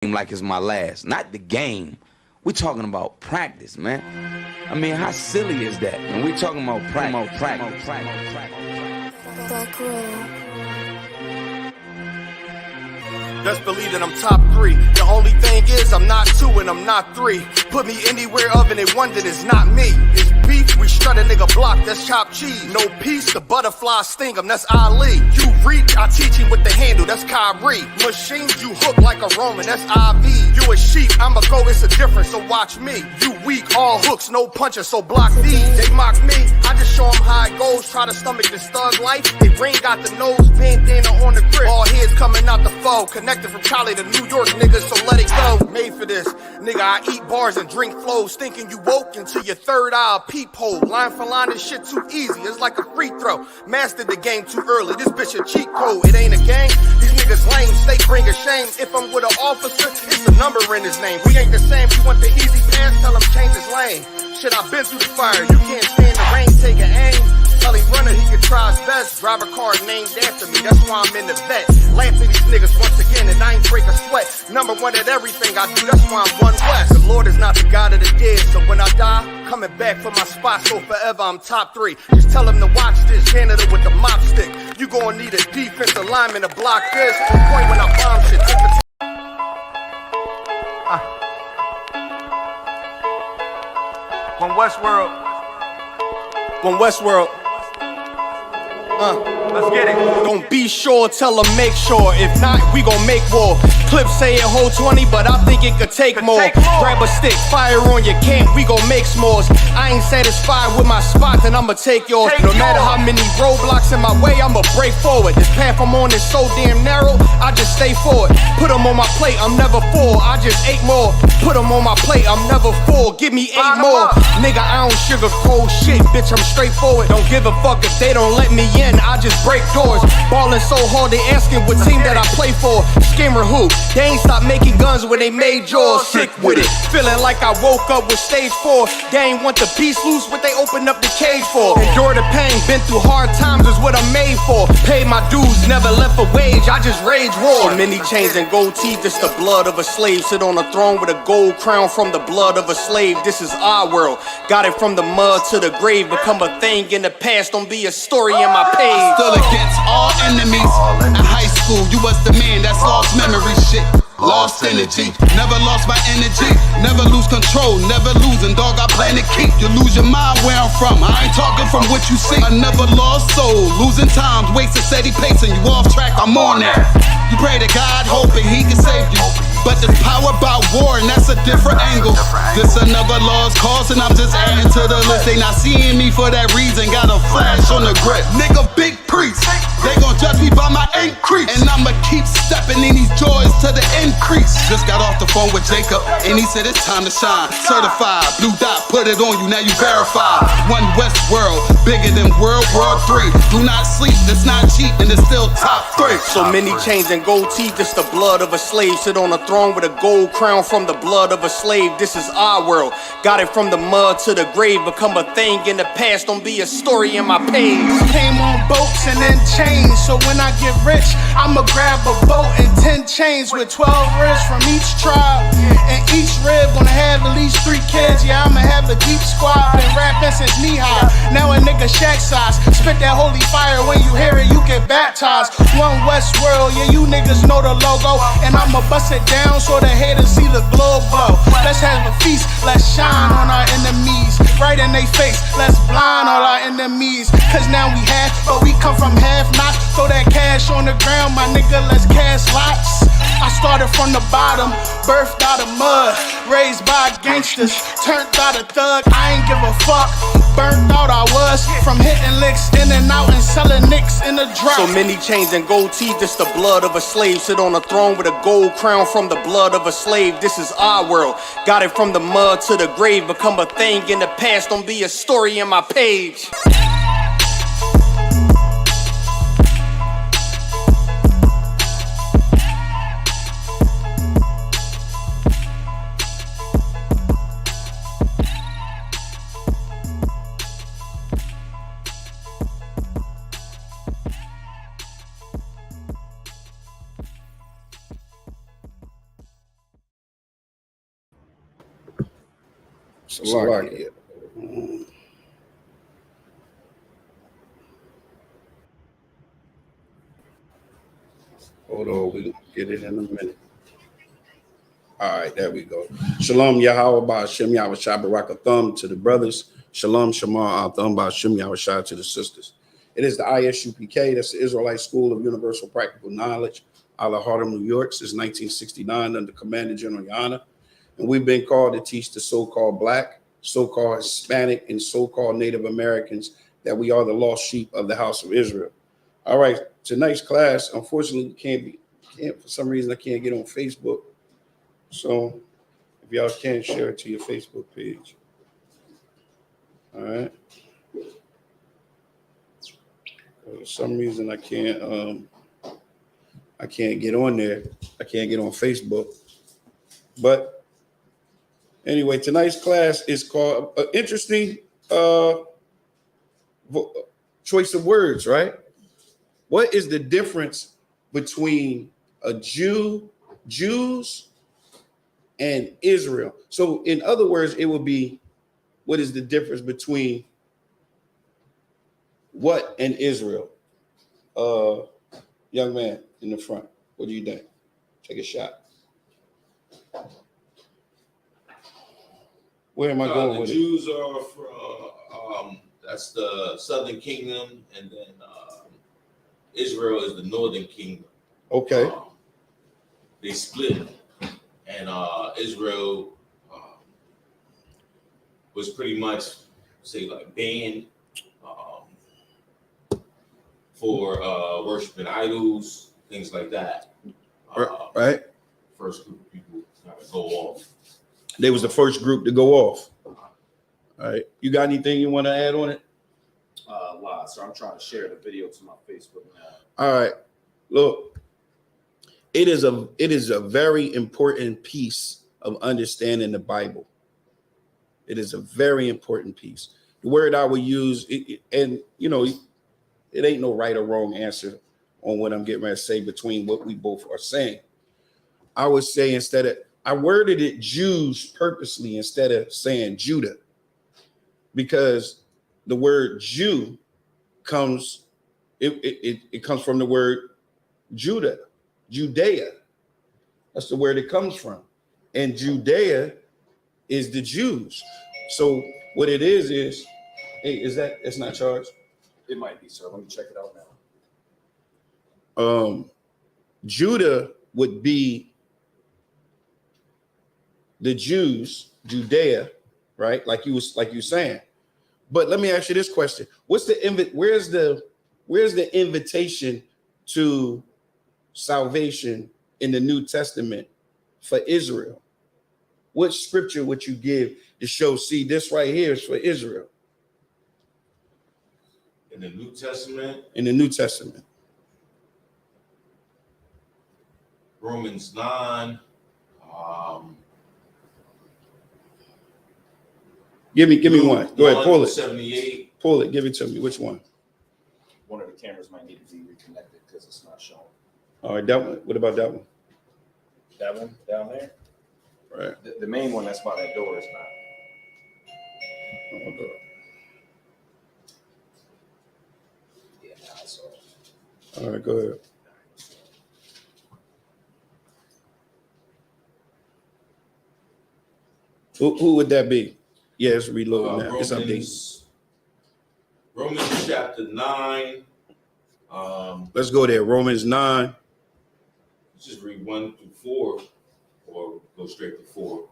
like it's my last. Not the game. We're talking about practice, man. I mean, how silly is that? And we're talking about practice. Best believe that I'm top 3. The only thing is I'm not 2 and I'm not 3. Put me anywhere other than one, then it's not me. It's beef, we strut a nigga block, that's chopped cheese. No peace, the butterfly sting him, that's Ali. You reach, I teach him with the handle, that's Kyrie. Machines, you hook like a Roman, that's IV. You a sheep, I'm a goat, it's a difference, so watch me. You weak, all hooks, no punches, so block these. They mock me, I just show them how it goes. Try to stomach this thug life. They ring got the nose, bandana on the grip. All heads coming out the foe. Connected from Cali to New York, niggas, so let it go. Made for this, nigga, I eat bars and drink flows. Thinking you woke into your third eye, peephole. Line for line, this shit too easy, it's like a free throw. Mastered the game too early, this bitch a cheat code. It ain't a game, these niggas lame, they bring a shame. If I'm with an officer, it's a number in his name. We ain't the same, you want the easy pass, tell him change his lane. Shit, I've been through the fire, you can't stand the rain, take an aim. Tell him runner, he can try his best. Drive a car named after me, that's why I'm in the vet. Laugh at these niggas once again, and I ain't break a sweat. Number 1 at everything I do, that's why I'm one West. The Lord is not the God of the dead, so when I die, coming back for my spot, so forever I'm top 3. Just tell him to watch this, janitor with the mop stick. You gon' need a defensive lineman to block this. On point when I bomb shit, When Westworld, let's get it. Don't be sure, tell them make sure. If not, we gon' make war. Clips say it hold 20, but I think it could take more. Grab a stick, fire on your camp, we gon' make s'mores. I ain't satisfied with my spot, then I'ma take yours. No matter how many roadblocks in my way, I'ma break forward. This path I'm on is so damn narrow, I just stay forward. Put them on my plate, I'm never full, I just ate more. Put them on my plate, I'm never full, give me 8 more. Nigga, I don't sugarcoat shit, bitch, I'm straightforward. Don't give a fuck if they don't let me in, I just break doors. Ballin' so hard, they asking what team that I play for. Skimmer who? They ain't stopped making guns when they made yours. Sick with it, feeling like I woke up with stage 4. They ain't want the beast loose, what they open up the cage for. Endure the pain, been through hard times is what I'm made for. Paid my dues, never left a wage, I just rage war. So many chains and gold teeth, this the blood of a slave. Sit on a throne with a gold crown from the blood of a slave. This is our world, got it from the mud to the grave. Become a thing in the past, don't be a story in my page. Stood against all enemies. In high school, you was the man that's lost memory shit. Lost energy, never lost my energy. Never lose control, never losing, dog, I plan to keep. You lose your mind where I'm from, I ain't talking from what you see. I never lost soul, losing times, wasting steady pacing. You off track, I'm on that. You pray to God, hoping he can save you. But there's power about war, and that's a different angle. This another lost cause, and I'm just adding to the list. They not seeing me for that reason, got a flash on the grip. Nigga, big priest, they gon' judge me by my increase. And I'ma keep stepping in these joys to the increase. Just got off the phone with Jacob, and he said it's time to shine. Certified, blue dot, put it on you, now you verified. One West world, bigger than World War III. Do not sleep, it's not cheap, and it's still top 3. So many chains and gold teeth, this the blood of a slave. Sit on a throne with a gold crown from the blood of a slave. This is our world, got it from the mud to the grave. Become a thing in the past, don't be a story in my page. Came on boats and then chains, so when I get rich, I'ma grab a boat and 10 chains with 12 ribs from each tribe. And each rib gonna have at least 3 kids. Yeah, I'ma have a deep squad. Been rapping since knee high, now a nigga shack size. Spit that holy fire, when you hear it, you get baptized. One Westworld, yeah, you niggas know the logo. And I'ma bust it down so the haters see the glow glow. Let's have a feast, let's shine on our enemies. Right in they face, let's blind all our enemies. Cause now we half, but we come from half not. Throw that cash on the ground, my nigga, let's cast lots. I started from the bottom, birthed out of mud. Raised by gangsters, turned out a thug. I ain't give a fuck, burnt out I was. From hitting licks in and out and selling nicks in the drop. So many chains and gold teeth, this the blood of a slave. Sit on a throne with a gold crown from the blood of a slave. This is our world, got it from the mud to the grave. Become a thing in the past, don't be a story in my page. Salakia. Hold on, we'll get it in a minute. All right, there we go. Shalom, Yahweh Ba'Shem Yahweh Shai Barakathum to the brothers. Shalom, Shamar Atham Ba'Shem Yahweh Shai to the sisters. It is the ISUPK, that's the Israelite School of Universal Practical Knowledge, out of Harlem, New York, since 1969, under Commander General Yana. And we've been called to teach the so-called Black, so-called Hispanic, and so-called Native Americans that we are the lost sheep of the house of Israel. All right, tonight's class, unfortunately, for some reason, I can't get on Facebook. So if y'all can, share it to your Facebook page. All right. For some reason, I can't get on there. I can't get on Facebook. But anyway, tonight's class is called interesting choice of words, right? What is the difference between a Jews, and Israel? So in other words, it would be, what is the difference between what and Israel? Young man in the front, what do you think? Take a shot. Where am I going the with Jews are from, that's the southern kingdom, and then Israel is the northern kingdom. Okay. They split, and Israel was pretty much, say, like banned for worshiping idols, things like that. Right. First group of people got to go off. They was the first group to go off. All right. You got anything you want to add on it? So I'm trying to share the video to my Facebook now. All right. Look, it is a very important piece of understanding the Bible. It is a very important piece. The word I would use, and you know, it ain't no right or wrong answer on what I'm getting ready to say between what we both are saying. I would say I worded it Jews purposely instead of saying Judah, because the word Jew comes, it comes from the word Judah, Judea. That's the word it comes from. And Judea is the Jews. So what it is, hey, it's not charged? It might be, sir. Let me check it out now. Judah would be the Jews, Judea, right? Like you saying. But let me ask you this question: where's the invitation to salvation in the New Testament for Israel? What scripture would you give to show? See, this right here is for Israel. In the New Testament. In the New Testament. Romans 9. Give me one. Go ahead, pull it. 78. Pull it. Give it to me. Which one? One of the cameras might need to be reconnected because it's not showing. All right, that one. What about that one? That one down there? Right. The main one that's by that door is not. Oh, God. Yeah, I saw it. All right, go ahead. Who would that be? Yeah, it's reloading now. It's updating. Romans chapter 9. Let's go there. Romans 9. Just read 1 through 4, or go straight to 4.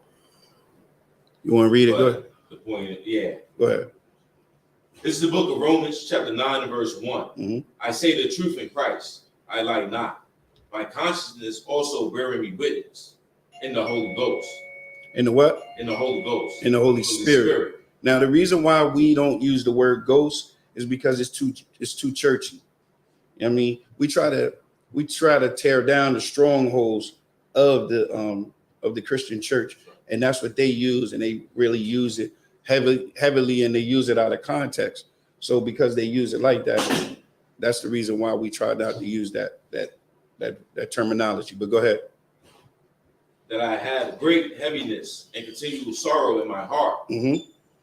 You want to read it? Go ahead. The point, yeah. Go ahead. This is the book of Romans, chapter 9, and verse 1. Mm-hmm. I say the truth in Christ, I lie not. My consciousness also bearing me witness in the Holy Ghost. In the what? In the Holy Ghost. In the Holy Spirit. Now, the reason why we don't use the word ghost is because it's too churchy. I mean, we try to tear down the strongholds of the Christian church, and that's what they use, and they really use it heavily, and they use it out of context. So because they use it like that, that's the reason why we try not to use that terminology. But go ahead. that I have great heaviness and continual sorrow in my heart.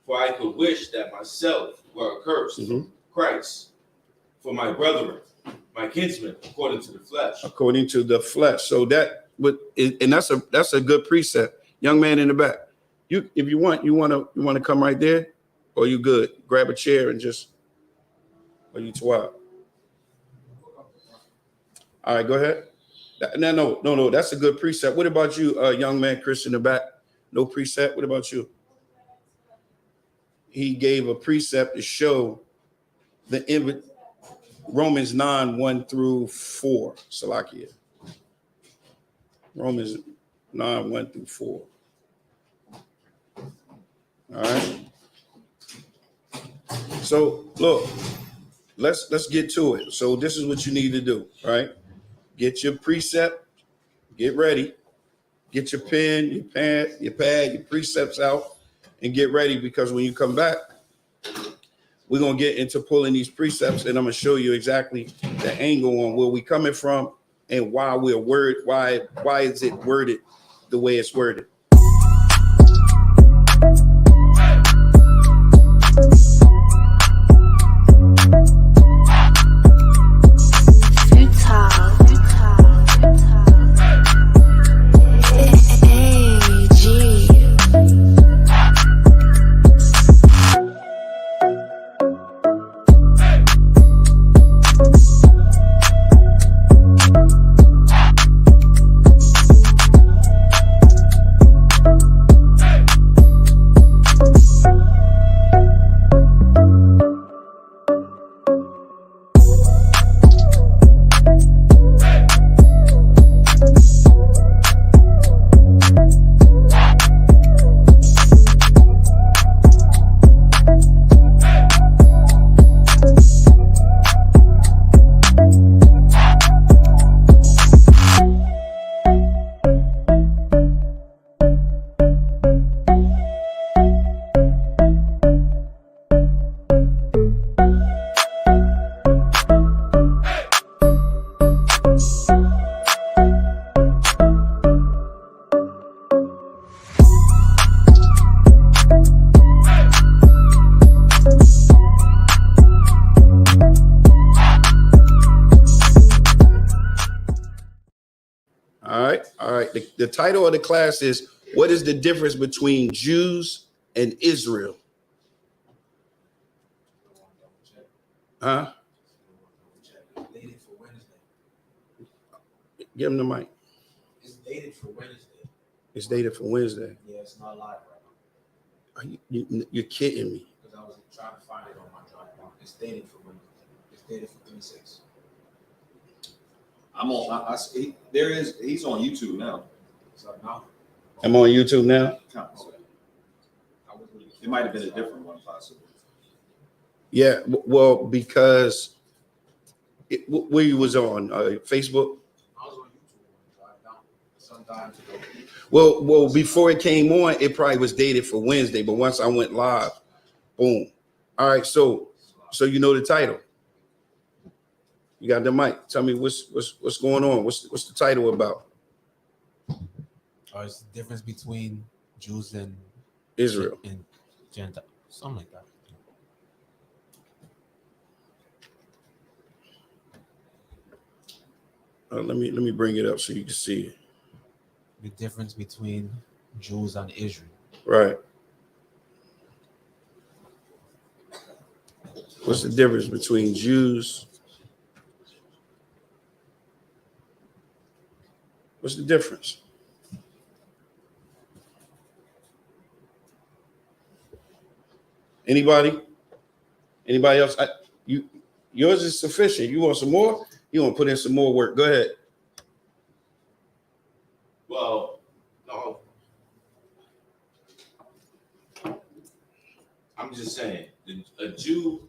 For I could wish that myself were accursed from Christ for my brethren, my kinsmen, according to the flesh. According to the flesh. So that would, and that's a good precept. Young man in the back, if you want to come right there, or you good? Grab a chair and just, or you too wild. All right, go ahead. No. That's a good precept. What about you, young man, Chris in the back? No precept. What about you? He gave a precept to show the Romans 9:1-4. Salakia. Romans 9:1-4. All right. So look, let's get to it. So this is what you need to do, right? Get your precept, get ready, get your pen, your pad, your precepts out, and get ready, because when you come back, we're gonna get into pulling these precepts, and I'm gonna show you exactly the angle on where we're coming from and why we're why is it worded the way it's worded. All right. The title of the class is, what is the difference between Jews and Israel? Huh? Give him the mic. It's dated for Wednesday. It's dated for Wednesday. Yeah, it's not live right now. You're kidding me. Because I was trying to find it on my drive. It's dated for Wednesday. It's dated for 3/6. I'm on. He's on YouTube now. So now I'm on YouTube now. It might have been a different one, possibly. Yeah, well, because where you was on Facebook. I was on YouTube sometimes ago. Well, before it came on, it probably was dated for Wednesday. But once I went live, boom. All right, so you know the title. You got the mic. Tell me what's going on. What's the title about? It's the difference between Jews and Israel and Gentile, something like that. Let me bring it up so you can see it. The difference between Jews and Israel. Right. What's the difference between Jews? What's the difference? Anybody? Anybody else? Yours is sufficient. You want some more? You want to put in some more work? Go ahead. Well, no. I'm just saying, a Jew.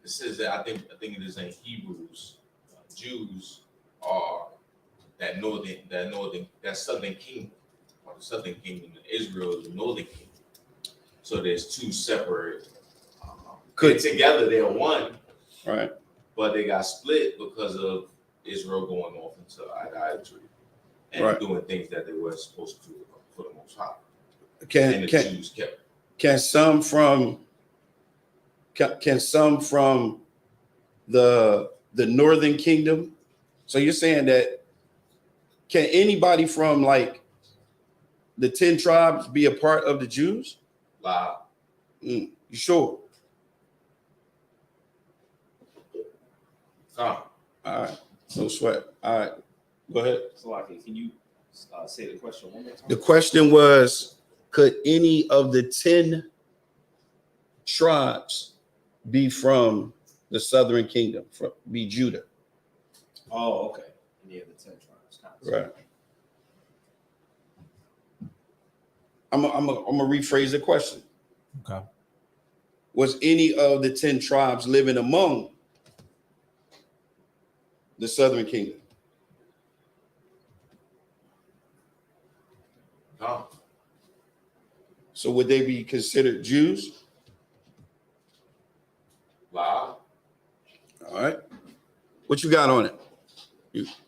It says that I think it is in Hebrews. Jews are that southern kingdom, or the southern kingdom. Israel is the northern kingdom. So there's two separate. Together they're one. Right. But they got split because of Israel going off into idolatry. and doing things that they weren't supposed to do for the Most High. Can And the Jews kept. can some from the northern kingdom? So you're saying that can anybody from like the 10 tribes be a part of the Jews? Lie. You sure? Come. All right, no sweat. All right, go ahead. So, can you say the question one more time? The question was, could any of the 10 tribes be from the southern kingdom, be Judah? Oh, okay. Any of the 10 tribes. Right. I'm gonna rephrase the question. Okay. Was any of the 10 tribes living among the southern kingdom? No. So would they be considered Jews? Lie. All right. What you got on it?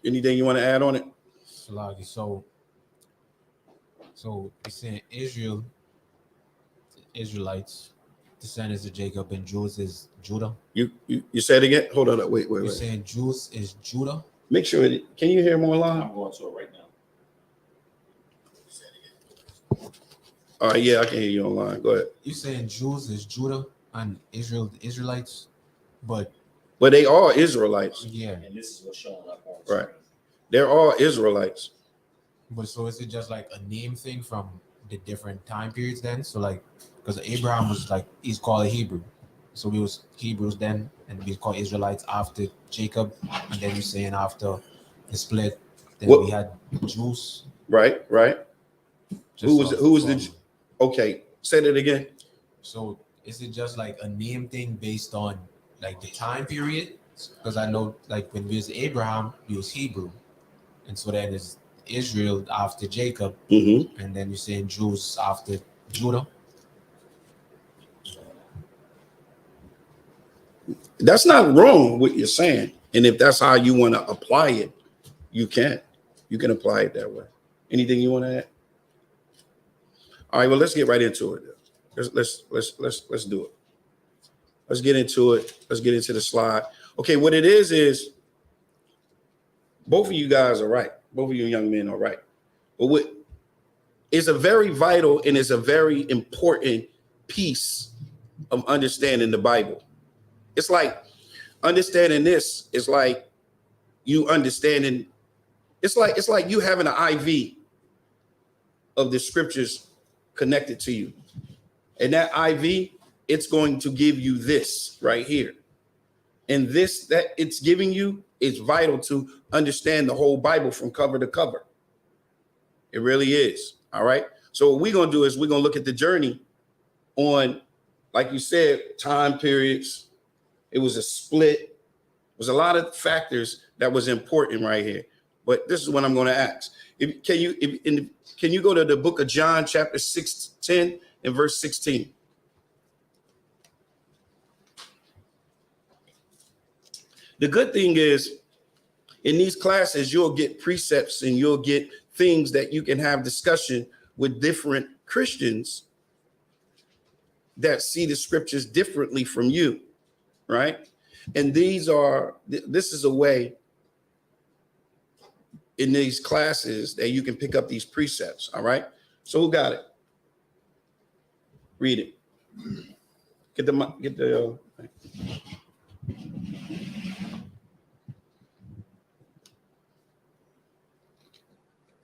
Anything you want to add on it? Salagi. So you're saying Israelites, descendants of Jacob, and Jews is Judah? You said it again? Hold on. Wait. You're saying Jews is Judah? Make sure can you hear more live? I'm going to it right now. All right, yeah, I can hear you online. Go ahead. You're saying Jews is Judah and Israel the Israelites, but they are Israelites. yeah. And this is what's showing up on the Right. screen. They're all Israelites. But so is it just like a name thing from the different time periods then? So like, because Abraham was like, he's called a Hebrew. So we was Hebrews then, and we called Israelites after Jacob. And then you're saying after the split, then we had Jews. Right. Who was the okay, say that again. So is it just like a name thing based on like the time period? Because I know like when we was Abraham, he was Hebrew. And so then it's Israel after Jacob, and then you're saying Jews after Judah. That's not wrong what you're saying. And if that's how you want to apply it, you can apply it that way. Anything you want to add? All right, well, let's get right into it. Let's do it. Let's get into it. Let's get into the slide. Okay, what it is both of you guys are right. Both of you young men are right. But what is a very vital and is a very important piece of understanding the Bible. It's like understanding this is like you understanding. It's like you having an IV of the scriptures connected to you. And that IV, it's going to give you this right here. And this that it's giving you is vital to understand the whole Bible from cover to cover. It really is. All right. So what we're going to do is we're going to look at the journey on, like you said, time periods. It was a split. It was a lot of factors that was important right here. But this is what I'm going to ask. Can you go to the book of John, chapter 6:10 and verse 16? The good thing is in these classes, you'll get precepts and you'll get things that you can have discussion with different Christians that see the scriptures differently from you, right? And this is a way in these classes that you can pick up these precepts, all right? So who got it? Read it. Get the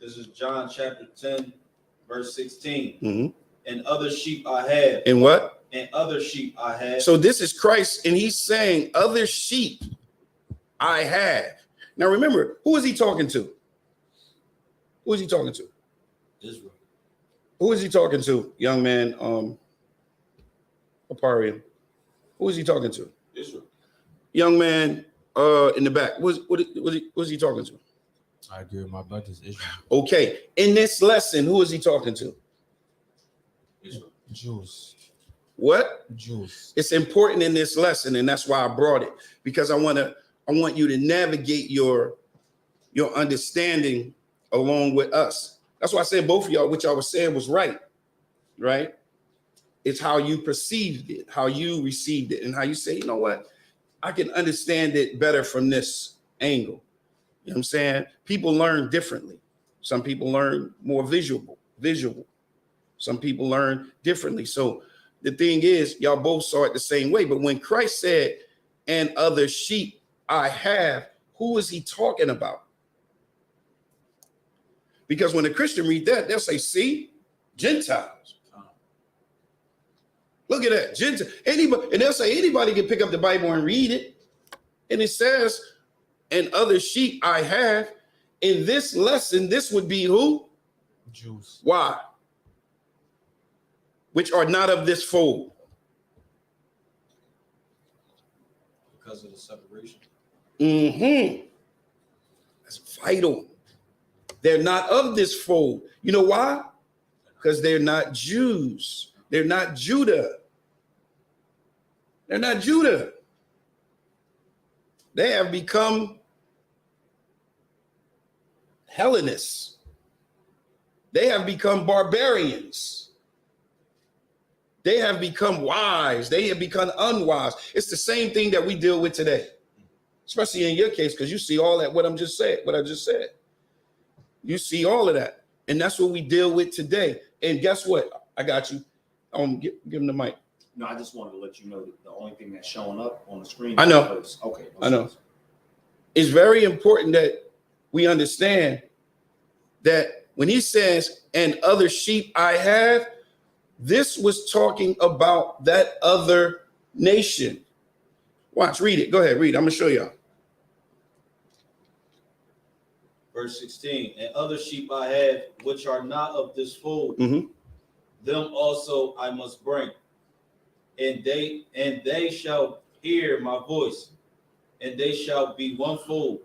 This is John chapter 10, verse 16. Mm-hmm. And other sheep I have. And what? And other sheep I have. So this is Christ, and he's saying, other sheep I have. Now remember, who is he talking to? Who is he talking to? Israel. Who is he talking to, young man? Aparium. Who is he talking to? Israel. Young man in the back. What is he talking to? I agree with my brothers, Israel. Okay. In this lesson, who is he talking to? Israel. Jews. What? Jews. It's important in this lesson, and that's why I brought it, because I want you to navigate your understanding along with us. That's why I said both of y'all, what y'all was saying was right, right? It's how you perceived it, how you received it, and how you say, you know what? I can understand it better from this angle. You know what I'm saying? People learn differently. Some people learn more visual. Some people learn differently. So the thing is, y'all both saw it the same way. But when Christ said, and other sheep I have, who is he talking about? Because when a Christian read that, they'll say, see, Gentiles. Look at that. Gentile. Anybody, and they'll say anybody can pick up the Bible and read it. And it says, and other sheep I have. In this lesson, this would be who? Jews. Why? Which are not of this fold. Because of the separation. Mm-hmm. That's vital. They're not of this fold. You know why? Because they're not Jews. They're not Judah. They're not Judah. They have become Hellenists. They have become barbarians. They have become wise. They have become unwise. It's the same thing that we deal with today, especially in your case, because you see all that, what I just said. You see all of that. And that's what we deal with today. And guess what? I got you. Give him the mic. No, I just wanted to let you know that the only thing that's showing up on the screen. I know. Okay. I know. It's very important that we understand that when he says, and other sheep I have, this was talking about that other nation. Watch, read it. Go ahead, read. I'm going to show y'all. Verse 16, and other sheep I have, which are not of this fold, them also I must bring, and they shall hear my voice, and they shall be one fold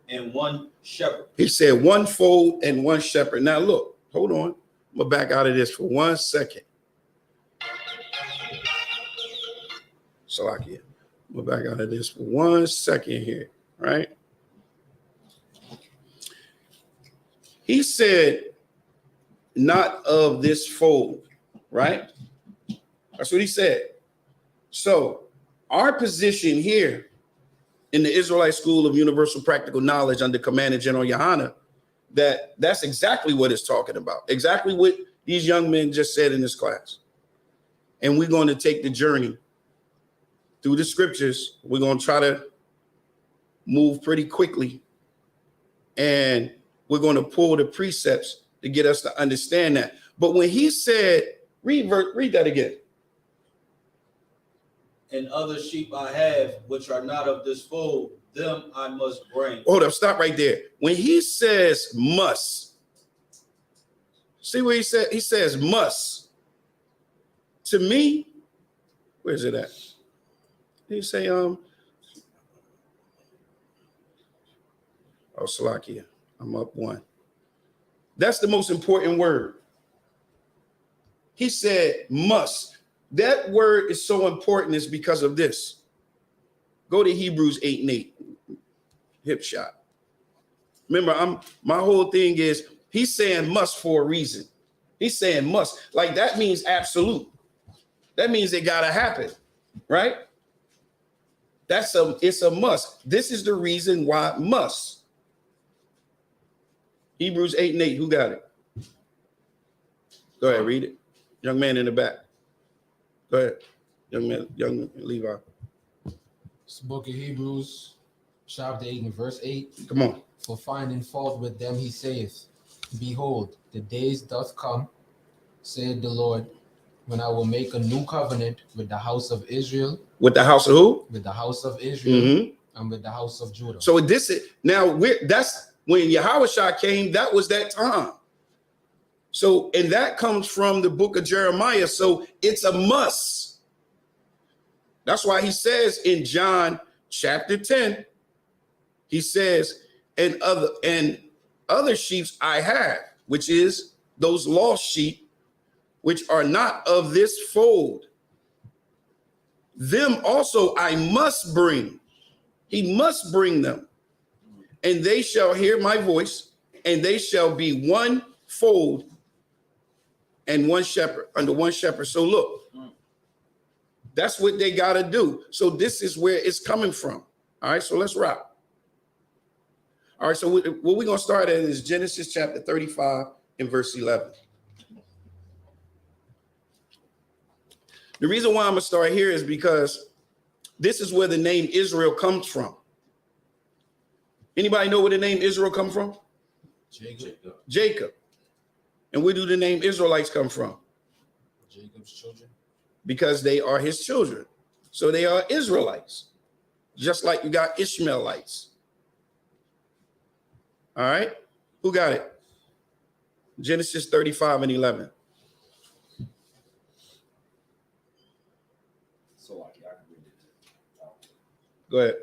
and one shepherd. He said one fold and one shepherd. Now look, hold on. I'm gonna back out of this for 1 second. Salakia. I'm gonna back out of this for 1 second here, right? He said, not of this fold, right? That's what he said. So our position here in the Israelite School of Universal Practical Knowledge under Commander General Yohana, that's exactly what it's talking about. Exactly what these young men just said in this class. And we're going to take the journey through the scriptures. We're going to try to move pretty quickly. And we're going to pull the precepts to get us to understand that. But when he said, read that again. And other sheep I have, which are not of this fold, them I must bring. Hold up, stop right there. When he says must, see what he said? He says must. To me, where's it at? Did he say, oh, Salakia, I'm up one. That's the most important word. He said must. That word is so important is because of this. Go to Hebrews 8:8. Hip shot. Remember, my whole thing is he's saying must for a reason. He's saying must. Like that means absolute. That means it gotta happen, right? It's a must. This is the reason why must. Hebrews 8:8. Who got it? Go ahead, read it. Young man in the back. Go ahead, young Levi. It's the book of Hebrews, chapter 8 and verse 8. Come on. For finding fault with them, he saith, behold, the days doth come, saith the Lord, when I will make a new covenant with the house of Israel. With the house of who? With the house of Israel and with the house of Judah. So this is now that's when Yahushua came, that was that time. So, and that comes from the book of Jeremiah. So it's a must. That's why he says in John chapter 10, he says, and other sheep I have, which is those lost sheep, which are not of this fold. Them also I must bring. He must bring them. And they shall hear my voice, and they shall be one fold and one shepherd, under one shepherd. So look, that's what they got to do. So this is where it's coming from. All right, so let's rock. All right, so what we're going to start at is Genesis chapter 35 and verse 11. The reason why I'm going to start here is because this is where the name Israel comes from. Anybody know where the name Israel come from? Jacob. And where do the name Israelites come from? Jacob's children. Because they are his children. So they are Israelites. Just like you got Ishmaelites. All right. Who got it? Genesis 35 and 11. So I can read it. Go ahead.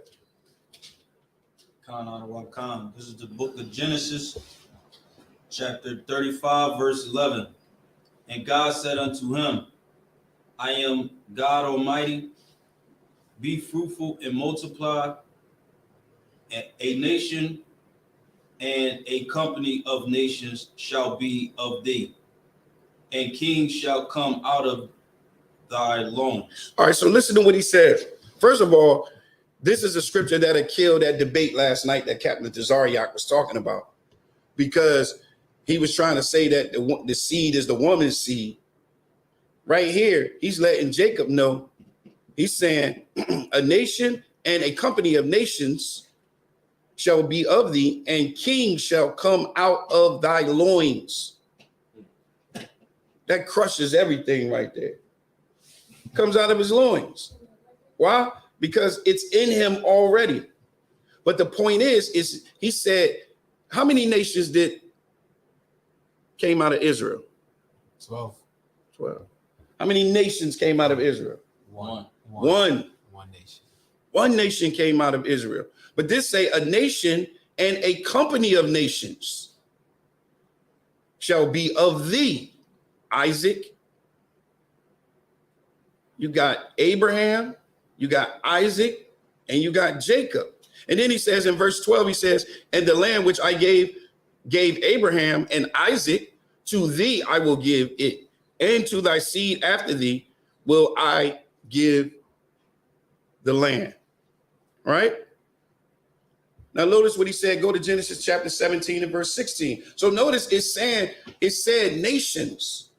Khan. This is the book of Genesis, chapter 35, verse 11. And God said unto him, I am God Almighty. Be fruitful and multiply. A nation and a company of nations shall be of thee, and kings shall come out of thy loins. All right, so listen to what he says. First of all, this is a scripture that had killed that debate last night that Captain Tazariak was talking about, because he was trying to say that the seed is the woman's seed. Right here, he's letting Jacob know. He's saying a nation and a company of nations shall be of thee, and kings shall come out of thy loins. That crushes everything right there. Comes out of his loins. Why? Because it's in him already. But the point is he said, how many nations came out of Israel? 12. How many nations came out of Israel? One nation. One nation came out of Israel. But this say a nation and a company of nations shall be of thee. Isaac. You got Abraham, you got Isaac, and you got Jacob. And then he says in verse 12, he says, and the land which I gave Abraham and Isaac, to thee I will give it, and to thy seed after thee will I give the land. All right? Now notice what he said. Go to Genesis chapter 17 and verse 16. So notice it said nations.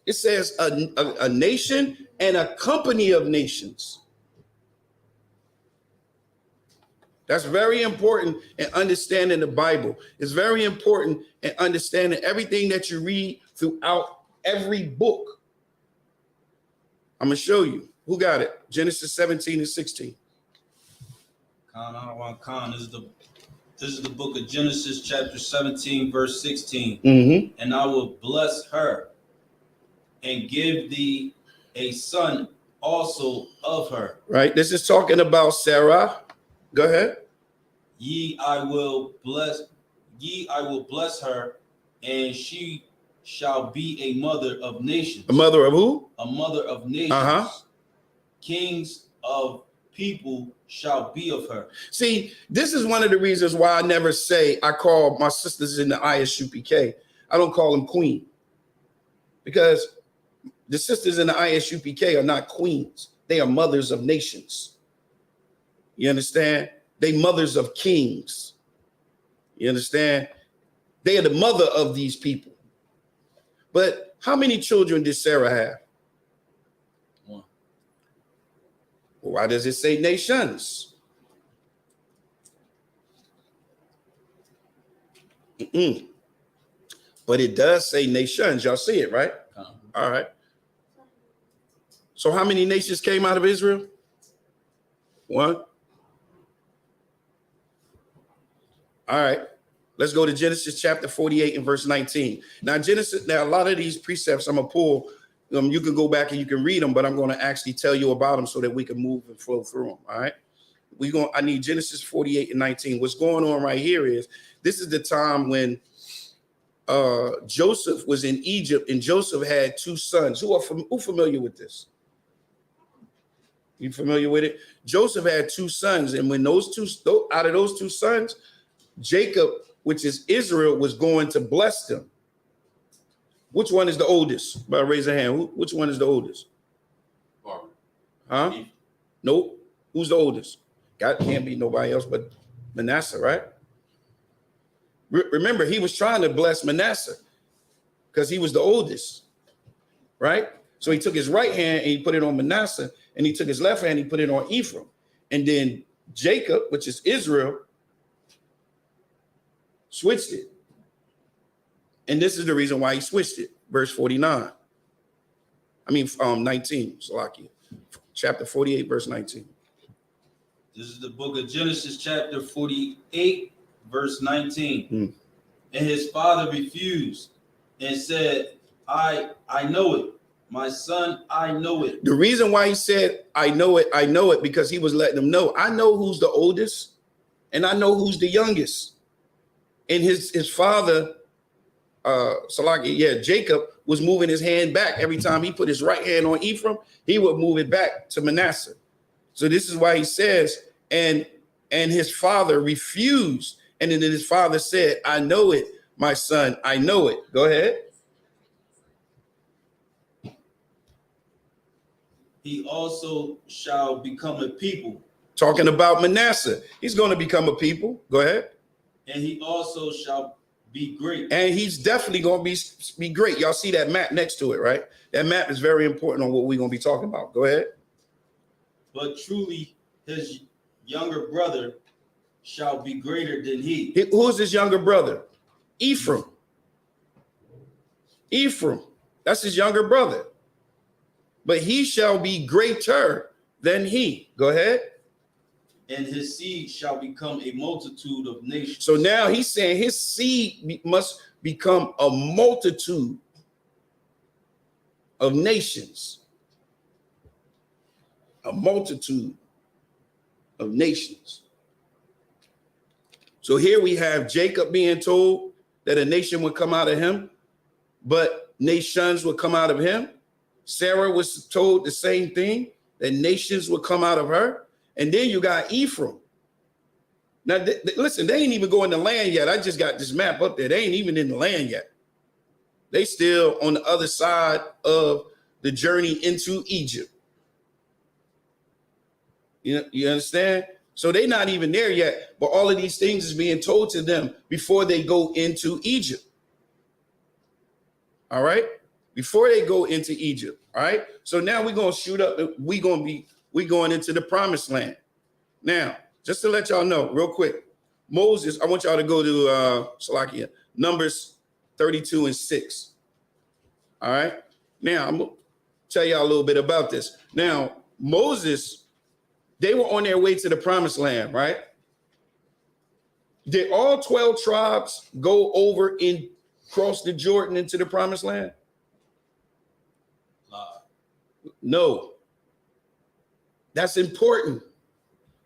It says a nation and a company of nations. That's very important in understanding the Bible. It's very important in understanding everything that you read throughout every book. I'm going to show you. Who got it? Genesis 17 and 16. Khan. This is the book of Genesis, chapter 17, verse 16. Mm-hmm. And I will bless her and give thee a son also of her. Right. This is talking about Sarah. Go ahead. I will bless her, and she shall be a mother of nations. A mother of who? A mother of nations. Uh-huh. Kings of people shall be of her. See, this is one of the reasons why I never say I call my sisters in the ISUPK. I don't call them queen, because the sisters in the ISUPK are not queens. They are mothers of nations. You understand? They mothers of kings. You understand? They are the mother of these people. But how many children did Sarah have? One. Well, why does it say nations? But it does say nations. Y'all see it, right? All right. So how many nations came out of Israel? One. All right. Let's go to Genesis chapter 48 and verse 19. Now, a lot of these precepts I'm going to pull. You can go back and you can read them, but I'm going to actually tell you about them so that we can move and flow through them. All right. I need Genesis 48 and 19. What's going on right here is this is the time when Joseph was in Egypt, and Joseph had two sons. Who familiar with this? You familiar with it? Joseph had two sons, and when out of those two sons, Jacob which is Israel, was going to bless them. Which one is the oldest? By raise a hand. Which one is the oldest? Barbara. Huh? Nope. Who's the oldest? God can't be nobody else but Manasseh, right? Remember, he was trying to bless Manasseh because he was the oldest, right? So he took his right hand and he put it on Manasseh, and he took his left hand and he put it on Ephraim. And then Jacob, which is Israel, switched it. And this is the reason why he switched it. Verse 49. 19, Salakia. Chapter 48, verse 19. This is the book of Genesis, chapter 48, verse 19. And his father refused and said, I know it. My son, I know it. The reason why he said, I know it, because he was letting them know, I know who's the oldest and I know who's the youngest. And his father, Jacob, was moving his hand back. Every time he put his right hand on Ephraim, he would move it back to Manasseh. So this is why he says, and his father refused. And then his father said, I know it, my son, I know it. Go ahead. He also shall become a people. Talking about Manasseh. He's going to become a people. Go ahead. And he also shall be great. And he's definitely going to be great. Y'all see that map next to it, right? That map is very important on what we're going to be talking about. Go ahead. But truly, his younger brother shall be greater than he. Who is his younger brother? Ephraim. Ephraim. That's his younger brother. But he shall be greater than he. Go ahead. And his seed shall become a multitude of nations. So now he's saying his seed must become a multitude of nations. A multitude of nations. So here we have Jacob being told that a nation would come out of him, but nations would come out of him. Sarah was told the same thing, that nations would come out of her. And then you got Ephraim. Now, listen, they ain't even going to land yet. I just got this map up there. They ain't even in the land yet. They still on the other side of the journey into Egypt. You understand? So they're not even there yet, but all of these things is being told to them before they go into Egypt. All right? Before they go into Egypt. All right? So now we're going to shoot up. We're going into the promised land. Now, just to let y'all know real quick, Moses, I want y'all to go to Numbers 32 and 6. All right? Now, I'm going to tell y'all a little bit about this. Now, Moses, they were on their way to the promised land, right? Did all 12 tribes go over and cross the Jordan into the promised land? No. That's important.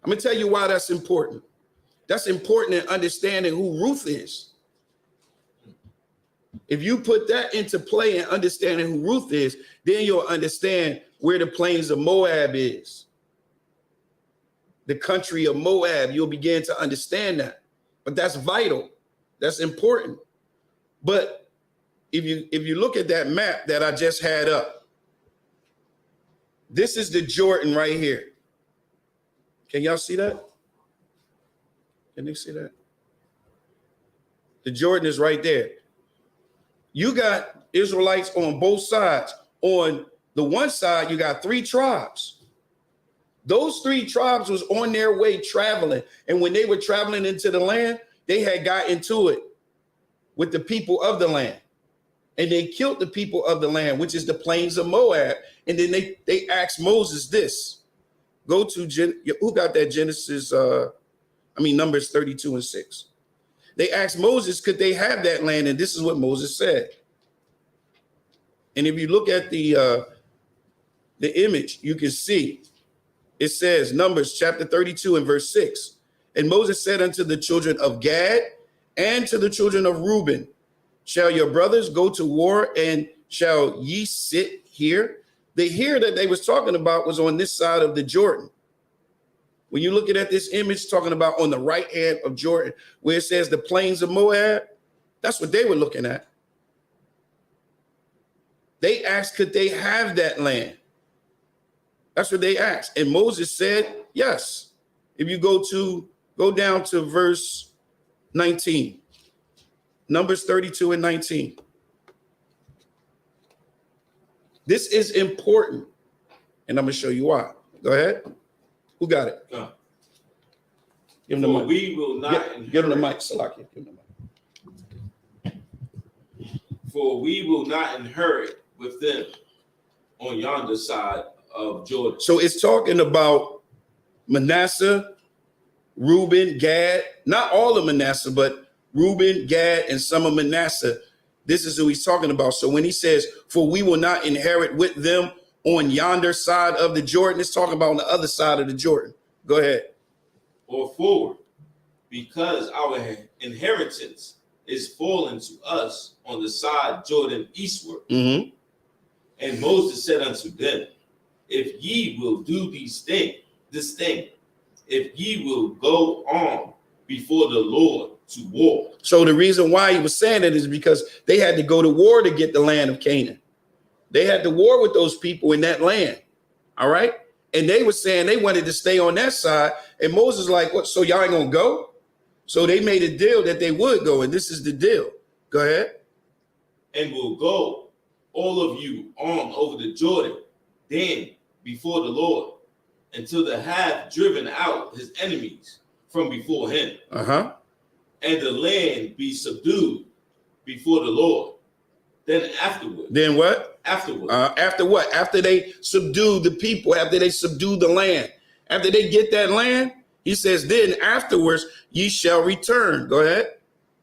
I'm going to tell you why that's important. That's important in understanding who Ruth is. If you put that into play and understanding who Ruth is, then you'll understand where the plains of Moab is. The country of Moab, you'll begin to understand that. But that's vital. That's important. But if you look at that map that I just had up, this is the Jordan right here. Can y'all see that? Can you see that? The Jordan is right there. You got Israelites on both sides. On the one side, you got 3 tribes. Those 3 tribes was on their way traveling. And when they were traveling into the land, they had got into it with the people of the land. And they killed the people of the land, which is the plains of Moab. And then they asked Moses this. Go to, who got that Genesis, Numbers 32 and 6. They asked Moses, could they have that land? And this is what Moses said. And if you look at the image, you can see, it says, Numbers chapter 32 and verse 6. And Moses said unto the children of Gad and to the children of Reuben, shall your brothers go to war, and shall ye sit here? The here that they was talking about was on this side of the Jordan. When you're looking at this image talking about on the right hand of Jordan, where it says the plains of Moab, that's what they were looking at. They asked, could they have that land? That's what they asked. And Moses said, yes. If you go down to verse 19, Numbers 32 and 19. This is important. And I'm going to show you why. Go ahead. Who got it? Give him the mic. We will not give him the mic, Salaki. Give him the mic. For we will not inherit with them on yonder side of Jordan. So it's talking about Manasseh, Reuben, Gad, not all of Manasseh, but Reuben, Gad, and some of Manasseh. This is who he's talking about. So when he says, for we will not inherit with them on yonder side of the Jordan, it's talking about on the other side of the Jordan. Go ahead. Or forward, because our inheritance is fallen to us on the side Jordan eastward. Mm-hmm. And Moses said unto them, if ye will do this thing, if ye will go on before the Lord to war. So the reason why he was saying it is because they had to go to war to get the land of Canaan. They had to war with those people in that land. All right. And they were saying they wanted to stay on that side. And Moses was like, what? So y'all ain't gonna go? So they made a deal that they would go. And this is the deal. Go ahead. And will go, all of you, on over the Jordan, then before the Lord, until they have driven out his enemies from before him. Uh-huh. And the land be subdued before the Lord. Then afterward. Then what? Afterward. After what? After they subdue the people, after they subdue the land, after they get that land, he says, then afterwards ye shall return. Go ahead.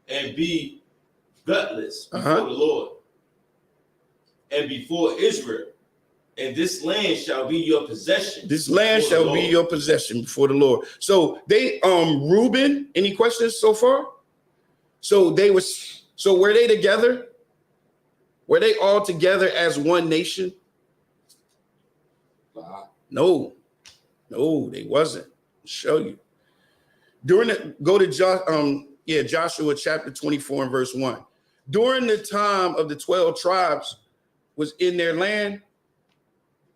And be gutless before the Lord and before Israel. And this land shall be your possession. This land shall be your possession before the Lord. So they, Reuben, any questions so far? So were they together? Were they all together as one nation? No, they wasn't. I'll show you. Joshua chapter 24 and verse 1. During the time of the 12 tribes was in their land,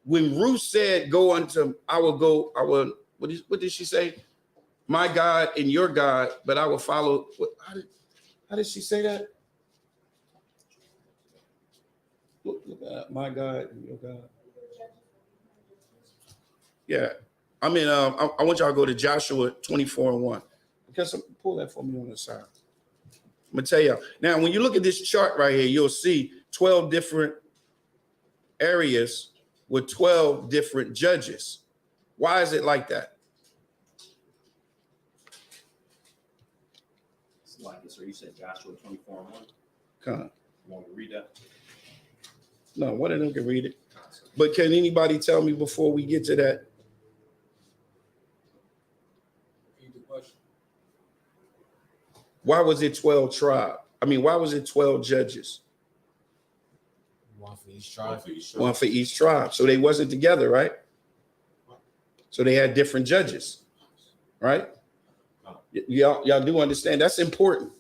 when Ruth said, go unto, what did she say? My God and your God, but I will follow. How did she say that? Look at my God and your God. Yeah. I mean, I want y'all to go to Joshua 24 and 1. Because pull that for me on the side. I'm going to tell y'all. Now, when you look at this chart right here, you'll see 12 different areas with 12 different judges. Why is it like that? It's like this, or you said Joshua 24 and 1. Come on. You want me to read that? No, one of them can read it. But can anybody tell me before we get to that? Repeat the question. Why was it 12 tribes? I mean, why was it 12 judges? One for each tribe. One for each tribe. So they wasn't together, right? So they had different judges, right? Y'all do understand. That's important.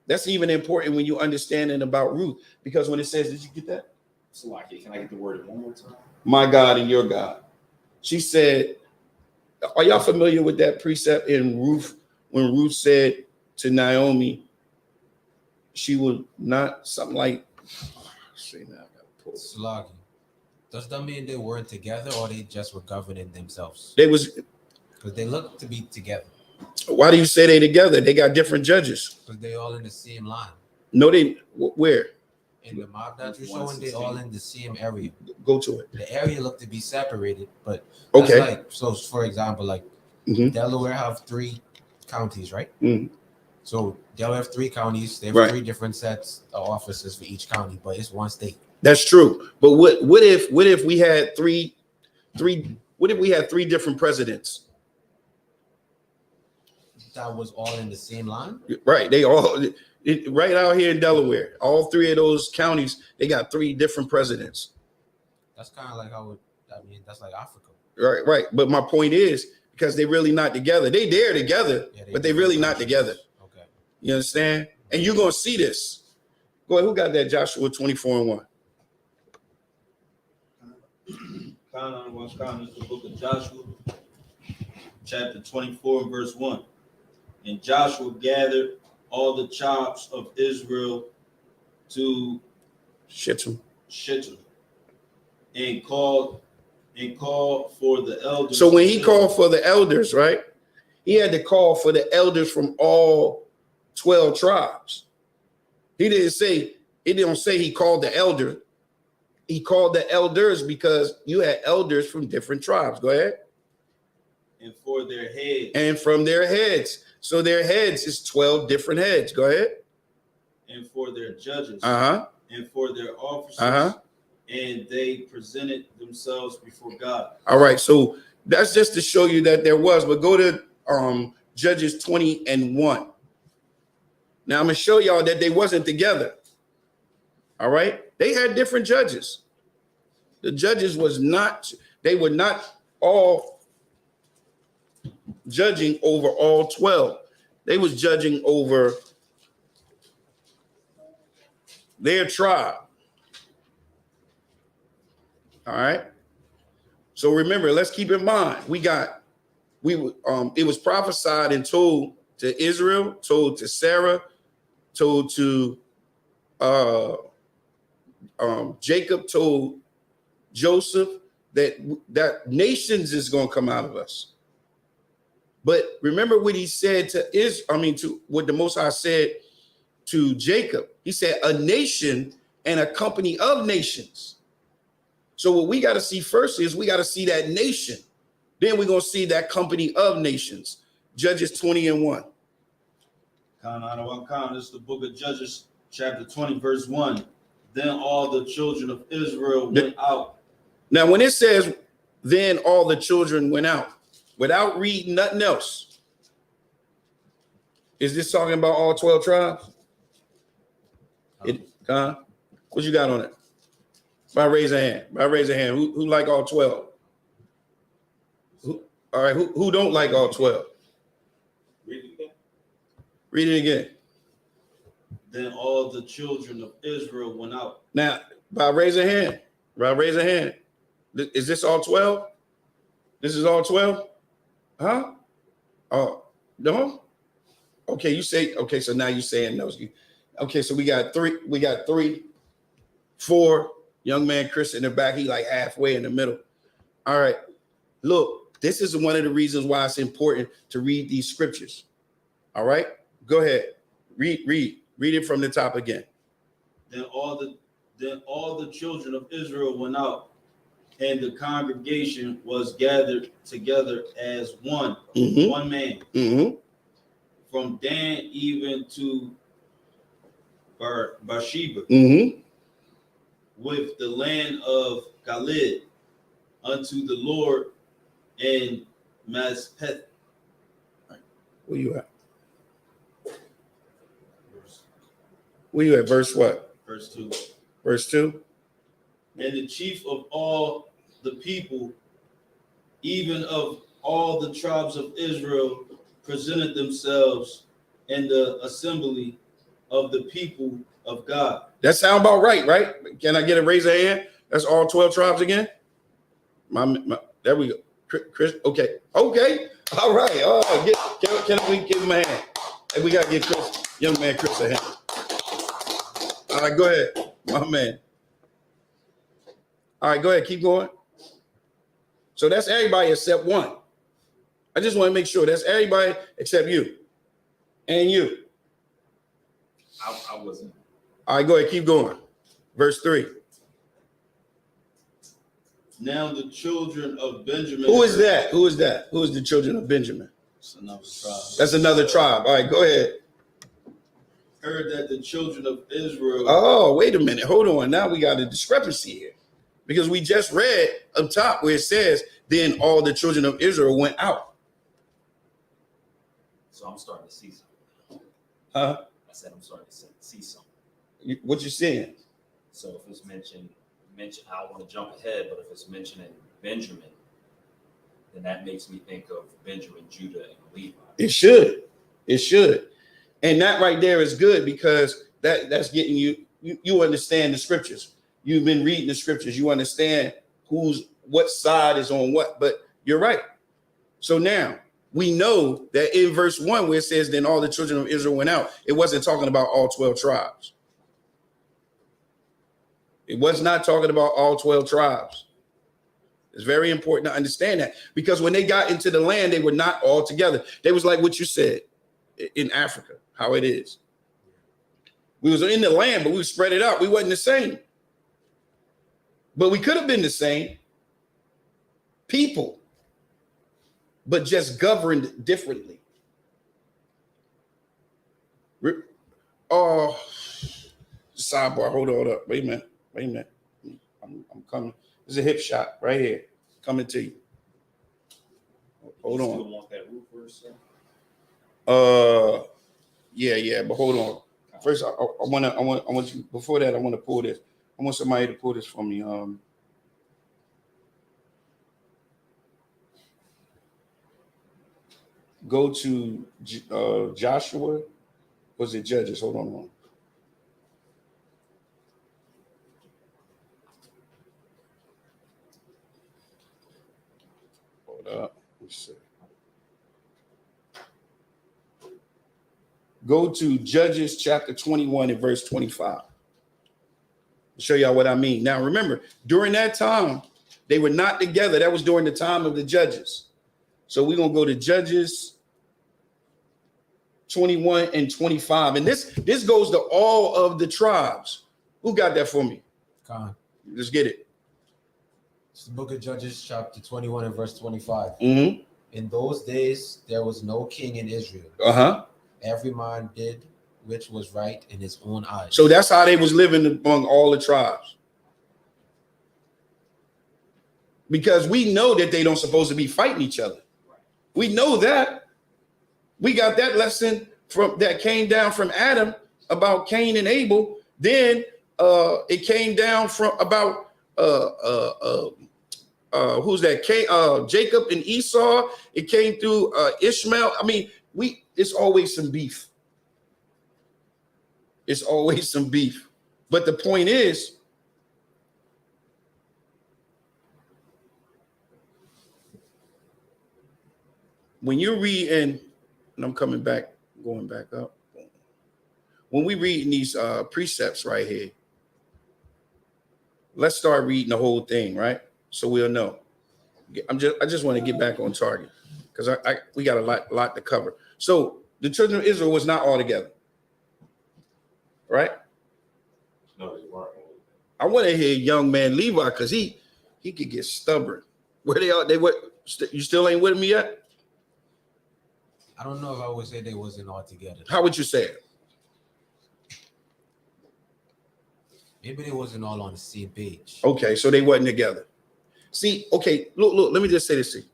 That's even important when you understanding about Ruth, because when it says, did you get that? Salaki, can I get the word one more time? My God and your God. She said, are y'all familiar with that precept in Ruth when Ruth said to Naomi, she would not, something like, Sluggy. Does that mean they weren't together or they just were governing themselves? They was, because they look to be together. Why do you say they together? They got different judges. Because they all in the same line. No, they where? In the map that you're showing, they all in the same area. Go to it. The area looked to be separated, but okay. Like, so for example, like Delaware have 3 counties, right? So Delaware have 3 counties. They have 3 different sets of officers for each county, but it's one state. That's true. But what if we had three different presidents? That was all in the same line? Right. They all right out here in Delaware. All 3 of those counties, they got 3 different presidents. That's kind of like how that's like Africa. Right. But my point is, because they're really not together. They there together, Yeah, but they're really not together. Okay. You understand? And you're going to see this. Go ahead. Who got that? Joshua 24:1. Kana is the book of Joshua, chapter 24 and verse 1. And Joshua gathered all the tribes of Israel to Shittim. and called for the elders. So when he called for the elders, right? He had to call for the elders from all 12 tribes. He didn't say he called the elder. He called the elders because you had elders from different tribes. Go ahead. And for their heads. And from their heads. So their heads is 12 different heads. Go ahead. And for their judges. Uh-huh. And for their officers. Uh-huh. And they presented themselves before God. All right. So that's just to show you that there was. But go to Judges 20:1. Now I'm going to show y'all that they wasn't together. All right. They had different judges. The judges they were not all judging over all 12. They was judging over their tribe. All right. So remember, let's keep in mind, it was prophesied and told to Israel, told to Sarah, told to Jacob, told Joseph that nations is going to come out of us. But remember what he said to what the Most High said to Jacob. He said, a nation and a company of nations. So what we got to see first is we got to see that nation. Then we're going to see that company of nations. Judges 20:1. This is the book of Judges, chapter 20, verse 1. Then all the children of Israel went out. Now, when it says, then all the children went out, without reading nothing else, is this talking about all 12 tribes? What you got on it? By raise a hand. Who like all 12? All right. Who don't like all 12? Read it again. Then all the children of Israel went out. Now, by raise a hand. Is this all 12? This is all 12? Huh? Oh, no? Okay, so now you're saying no. Okay, so we got three, 4. Young man Chris in the back, he like halfway in the middle. All right. Look, this is one of the reasons why it's important to read these scriptures. All right. Go ahead. Read it from the top again. Then all the children of Israel went out, and the congregation was gathered together as one, one man, from Dan even to Beersheba, with the land of Gilead, unto the Lord and Mazpeth. Where you at? Where you at? Verse what? Verse 2. Verse 2. And the chief of all the people, even of all the tribes of Israel, presented themselves in the assembly of the people of God. That sound about right? Can I get a raise of hand? That's all 12 tribes again? There we go. Chris, okay. All right. Can we give him a hand? Hey, we got to give young man Chris a hand. All right, go ahead, my man. All right, go ahead, keep going. So that's everybody except one. I just want to make sure that's everybody except you. And you. I wasn't. All right, go ahead, keep going. Verse 3. Now the children of Benjamin. Who is that? Who is the children of Benjamin? That's another tribe. That's another tribe. All right, go ahead. Heard that the children of Israel. Oh, wait a minute. Hold on. Now we got a discrepancy here. Because we just read up top where it says, then all the children of Israel went out. So I'm starting to see something. Huh? I said I'm starting to see something. What you saying? So if it's mentioned, I don't want to jump ahead, but if it's mentioning Benjamin, then that makes me think of Benjamin, Judah, and Levi. It should. It should. And that right there is good because that's getting you understand the scriptures. You've been reading the scriptures. You understand what side is on what. But you're right. So now we know that in verse 1 where it says, then all the children of Israel went out, it wasn't talking about all 12 tribes. It was not talking about all 12 tribes. It's very important to understand that because when they got into the land, they were not all together. They was like what you said in Africa, how it is. We was in the land, but we spread it out. We wasn't the same. But we could have been the same people, but just governed differently. Oh, sidebar, hold on up. Wait a minute. I'm coming. There's a hip shot right here. Coming to you. Hold on. You still want that roof verse, Yeah, but hold on. First, I want you, before that, I want to pull this. I want somebody to pull this for me. Go to Joshua. Was it Judges? Hold on. Hold up. Let's see. Go to Judges chapter 21 and verse 25. I'll show y'all what I mean. Now, remember, during that time, they were not together. That was during the time of the judges. So we're going to go to Judges 21 and 25. And this goes to all of the tribes. Who got that for me? Khan. Let's get it. It's the book of Judges, chapter 21 and verse 25. Mm-hmm. In those days, there was no king in Israel. Uh-huh. Every man did which was right in his own eyes. So that's how they was living among all the tribes. Because we know that they don't supposed to be fighting each other. We know that. We got that lesson that came down from Adam about Cain and Abel. Then it came down from about who's that? Jacob and Esau. It came through Ishmael. I mean, it's always some beef. It's always some beef. But the point is, when you read, and I'm going back up. When we read these precepts right here, let's start reading the whole thing, right? So we'll know. I just want to get back on target because we got a lot to cover. So the children of Israel was not all together, right? No, they weren't. I want to hear young man Levi because he could get stubborn. Where they are? You still ain't with me yet? I don't know if I would say they wasn't all together. How would you say it? Maybe they wasn't all on the same page. Okay, so they wasn't together. See, okay, look, let me just say this to you.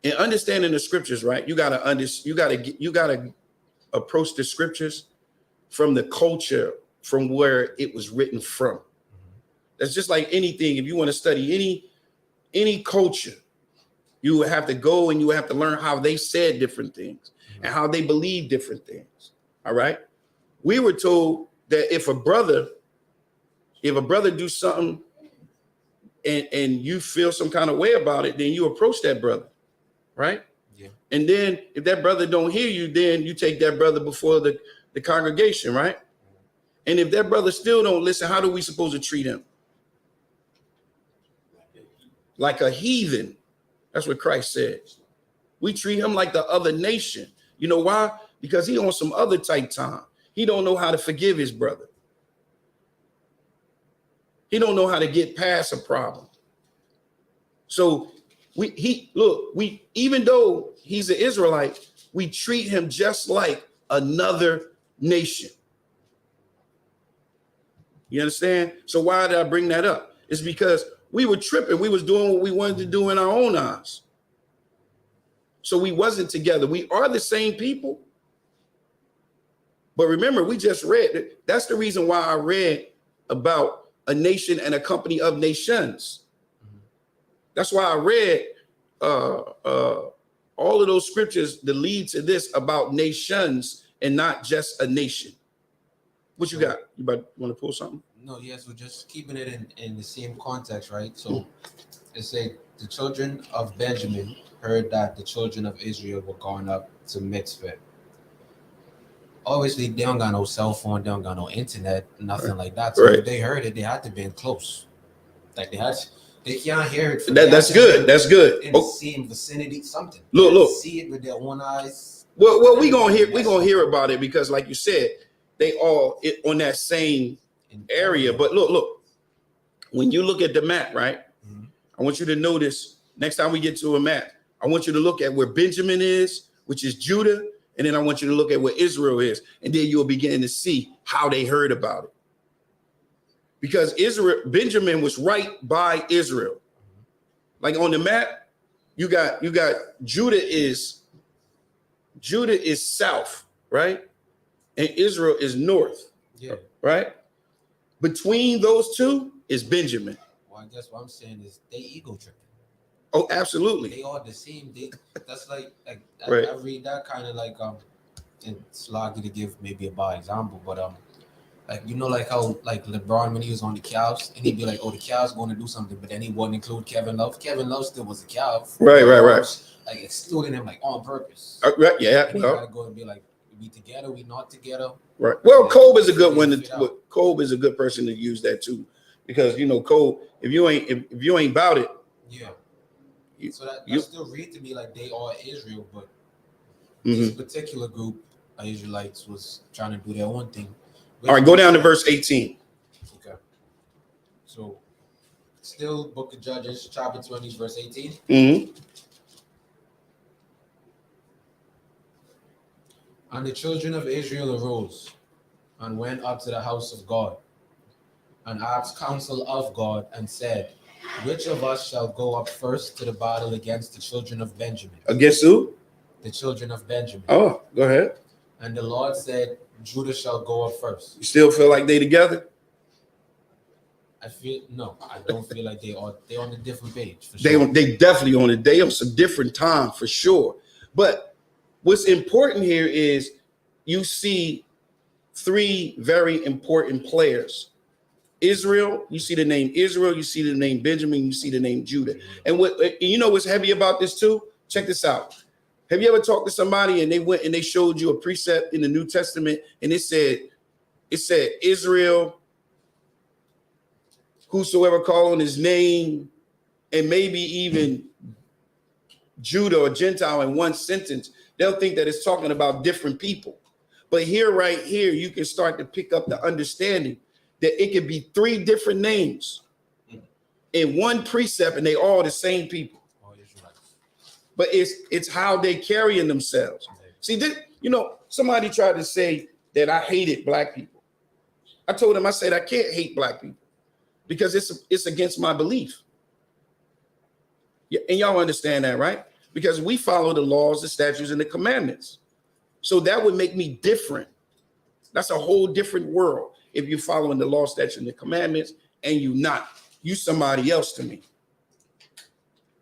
In understanding the scriptures, right? You gotta approach the scriptures from the culture from where it was written from. That's just like anything. If you want to study any culture, you would have to go and you would have to learn how they said different things and how they believe different things. All right. We were told that if a brother do something and you feel some kind of way about it, then you approach that brother. Right. Yeah. And then if that brother don't hear you, then you take that brother before the congregation. Right. And if that brother still don't listen, how do we supposed to treat him? Like a heathen. That's what Christ said. We treat him like the other nation. You know why? Because he on some other type time. He don't know how to forgive his brother. He don't know how to get past a problem. So even though he's an Israelite, we treat him just like another nation. You understand? So why did I bring that up? It's because we were tripping. We was doing what we wanted to do in our own eyes. So we wasn't together. We are the same people. But remember, we just read. That's the reason why I read about a nation and a company of nations. That's why I read all of those scriptures that lead to this about nations and not just a nation. What you got? You want to pull something? No, yeah, so just keeping it in the same context, right? So it said the children of Benjamin heard that the children of Israel were going up to Mitzvah. Obviously, they don't got no cell phone, they don't got no internet, nothing like that. So if they heard it, they had to be close. Like they can't hear it. That's good. That's good. In the same vicinity, something. Look. See it with their own eyes. Well, we gonna hear about it because, like you said, they all on that same area. But look, when you look at the map, right? Mm-hmm. I want you to notice next time we get to a map, I want you to look at where Benjamin is, which is Judah, and then I want you to look at where Israel is, and then you'll begin to see how they heard about it. Because Benjamin was right by Israel. Like on the map, you got Judah is south, right? And Israel is north. Yeah. Right? Between those two is Benjamin. Well, I guess what I'm saying is they ego tripping. Oh, absolutely. They are the same. That's like right. I read that kind of like and it's lucky to give maybe a bad example, but like you know, like how like LeBron when he was on the Cavs and he'd be like, oh, the Cavs going to do something, but then he wouldn't include Kevin Love. Kevin Love still was a Cav. Right. Like excluding him like on purpose. Right, yeah. And well, gotta go and be like, we together, we not together. Right. Well, Kobe is a good one. Kobe is a good person to use that too, because you know, Kobe, if you ain't about it, yeah. So that still read to me like they are Israel, but this particular group of Israelites was trying to do their own thing. All right, go down to verse 18. Okay. So, still Book of Judges, chapter 20, verse 18. Mm-hmm. And the children of Israel arose and went up to the house of God and asked counsel of God and said, which of us shall go up first to the battle against the children of Benjamin? Against who? The children of Benjamin. Oh, go ahead. And the Lord said, Judah shall go up first. You still feel like they together? I don't feel like they're on a different page. For sure. They definitely on it. They on some different time for sure. But what's important here is you see three very important players. Israel, you see the name Israel, you see the name Benjamin, you see the name Judah. And you know what's heavy about this too? Check this out. Have you ever talked to somebody and they went and they showed you a precept in the New Testament and it said Israel, whosoever call on his name, and maybe even Judah or Gentile in one sentence, they'll think that it's talking about different people. But right here, you can start to pick up the understanding that it could be three different names in one precept and they all the same people. But it's how they carrying themselves. See, somebody tried to say that I hated black people. I told him, I said, I can't hate black people because it's against my belief. Yeah, and y'all understand that, right? Because we follow the laws, the statutes, and the commandments. So that would make me different. That's a whole different world if you're following the law, statutes, and the commandments and you somebody else to me.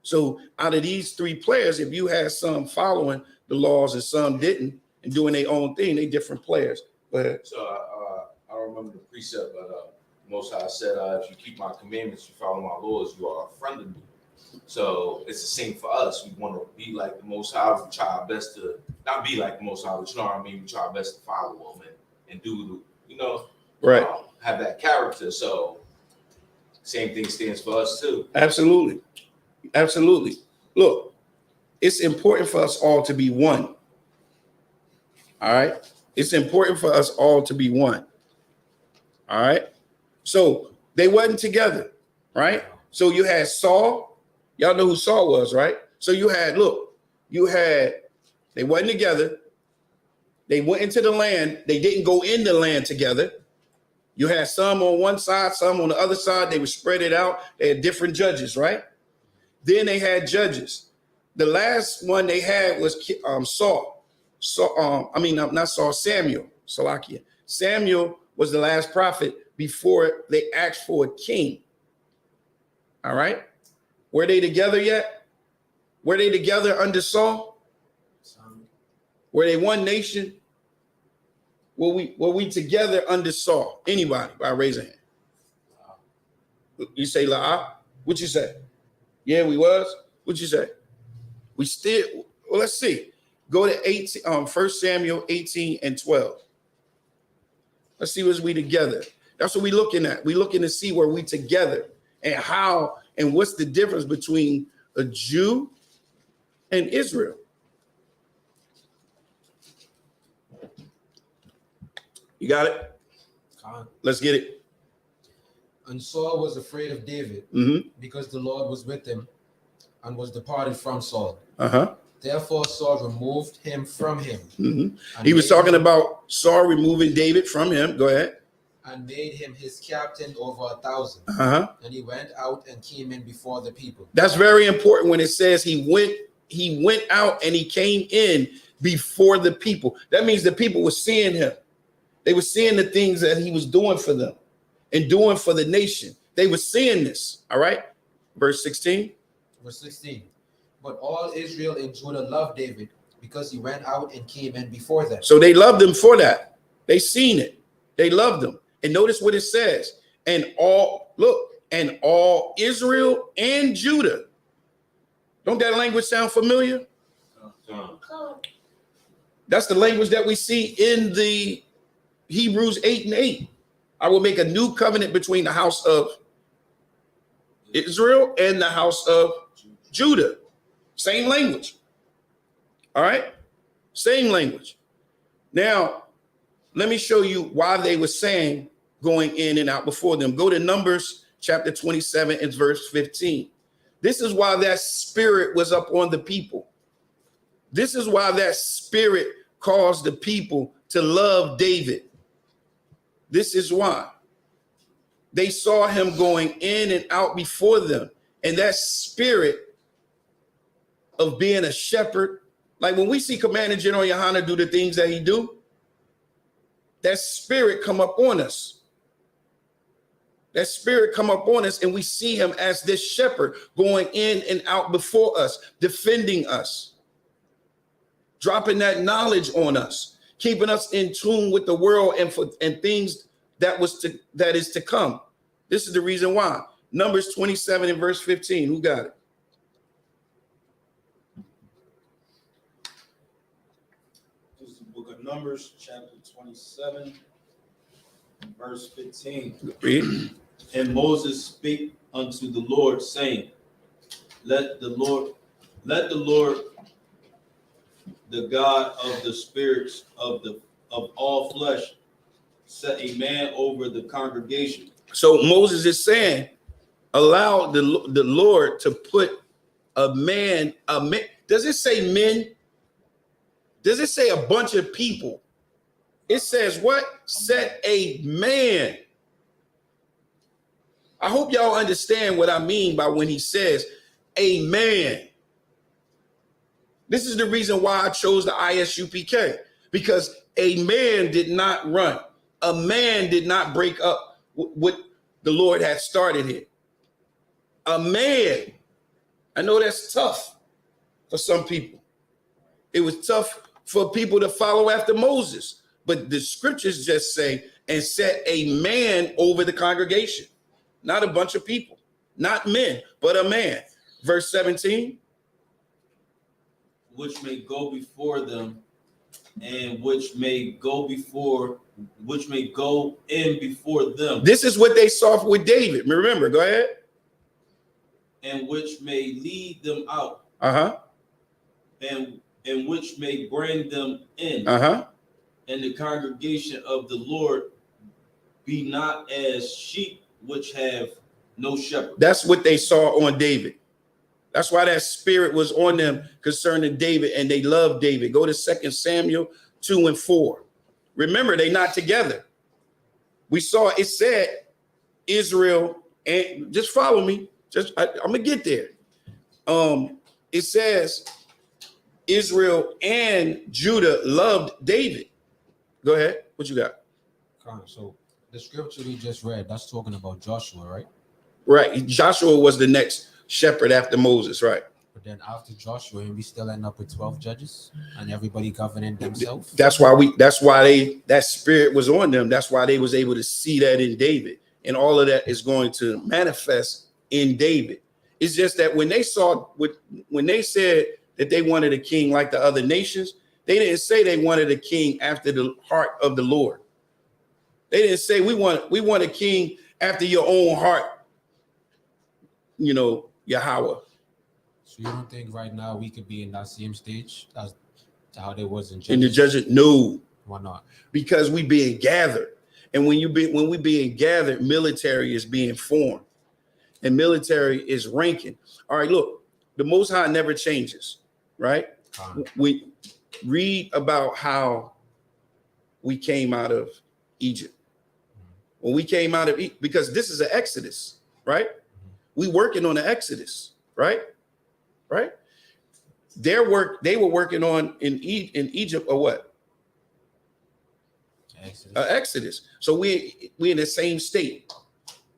So out of these three players, if you had some following the laws and some didn't and doing their own thing, they different players. But so I remember the precept, but Most High said, if you keep my commandments, you follow my laws, you are a friend of me. So it's the same for us. We want to be like the Most High. We try our best to not be like the Most High, but you know what I mean? We try our best to follow him and do, right. Have that character. So same thing stands for us too. Absolutely. Absolutely. Look, it's important for us all to be one. All right. It's important for us all to be one. All right. So they wasn't together, right? So you had Saul. Y'all know who Saul was, right? So they wasn't together. They went into the land. They didn't go in the land together. You had some on one side, some on the other side. They were spread it out. They had different judges, right? Then they had judges. The last one they had was Saul. Not Saul, Samuel. Salakia. Samuel was the last prophet before they asked for a king. All right. Were they together yet? Were they together under Saul? Were they one nation? Were we together under Saul? Anybody? By raising hand. You say La? What you say? Yeah, we was. What you say? We still. Well, let's see. Go to 18. 1 Samuel 18 and 12. Let's see, was we together? That's what we're looking at. We're looking to see where we together and how and what's the difference between a Jew and Israel. You got it? Let's get it. And Saul was afraid of David because the Lord was with him and was departed from Saul. Therefore Saul removed him from him. He was talking about Saul removing David from him. Go ahead. And made him his captain over 1,000. And he went out and came in before the people. That's very important when it says he went out and he came in before the people. That means the people were seeing him. They were seeing the things that he was doing for them and doing for the nation. They were seeing this. All right. Verse 16. Verse 16. But all Israel and Judah loved David because he went out and came in before them. So they loved him for that. They seen it. They loved him. And notice what it says. And all Israel and Judah. Don't that language sound familiar? That's the language that we see in the Hebrews 8 and 8. I will make a new covenant between the house of Israel and the house of Judah. Same language. All right. Same language. Now, let me show you why they were saying going in and out before them. Go to Numbers chapter 27 and verse 15. This is why that spirit was up on the people. This is why that spirit caused the people to love David. This is why. They saw him going in and out before them. And that spirit of being a shepherd, like when we see Commander General Yohana do the things that he do, that spirit come up on us. That spirit come up on us and we see him as this shepherd going in and out before us, defending us, dropping that knowledge on us, keeping us in tune with the world and things that is to come. This is the reason why. Numbers 27 and verse 15. Who got it? This is the book of Numbers, chapter 27, verse 15. Read. And Moses spake unto the Lord, saying, Let the Lord, the God of the spirits of all flesh, set a man over the congregation. So Moses is saying, allow the Lord to put a man. Does it say men? Does it say a bunch of people? It says what? Set a man. I hope y'all understand what I mean by when he says a man. This is the reason why I chose the ISUPK, because a man did not run. A man did not break up what the Lord had started here. A man. I know that's tough for some people. It was tough for people to follow after Moses, but the scriptures just say, and set a man over the congregation. Not a bunch of people, not men, but a man. Verse 17. Which may go before them, and which may go in before them. This is what they saw with David. Remember, go ahead. And which may lead them out. And which may bring them in. And the congregation of the Lord be not as sheep which have no shepherd. That's what they saw on David. That's why that spirit was on them concerning David, and they loved David. Go to 2 Samuel 2 and 4. Remember, they're not together. We saw it said Israel, and just follow me. I'm gonna get there. It says Israel and Judah loved David. Go ahead. What you got? So the scripture we just read, that's talking about Joshua, right? Right. Joshua was the next shepherd after Moses, right? But then after Joshua, we still end up with 12 judges and everybody governing themselves. That's why that spirit was on them. That's why they was able to see that in David. And all of that is going to manifest in David. It's just that when they said that they wanted a king like the other nations, they didn't say they wanted a king after the heart of the Lord. They didn't say we want a king after your own heart, Yahweh. So you don't think right now we could be in that same stage as how they was in Judges? In the Judges? No. Why not? Because we being gathered. And when we being gathered, military is being formed. And military is ranking. All right, look, the Most High never changes, right? We read about how we came out of Egypt. When we came out of Egypt, because this is an Exodus, right? We working on the Exodus, right? Right? They were working on in Egypt or what? Exodus. So we in the same state.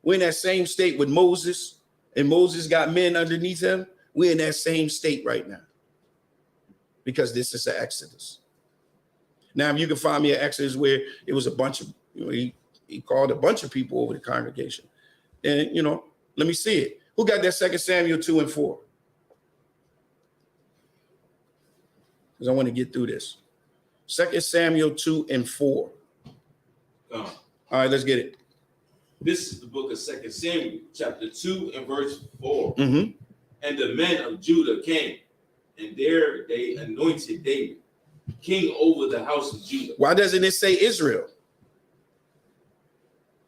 We're in that same state with Moses, and Moses got men underneath him. We're in that same state right now because this is an Exodus. Now, if you can find me an Exodus where it was a bunch of, he called a bunch of people over the congregation. And, let me see it. Who got that 2 Samuel 2 and 4? Because I want to get through this. 2 Samuel 2 and 4. All right, let's get it. This is the book of 2 Samuel, chapter 2 and verse 4. Mm-hmm. And the men of Judah came, and there they anointed David king over the house of Judah. Why doesn't it say Israel?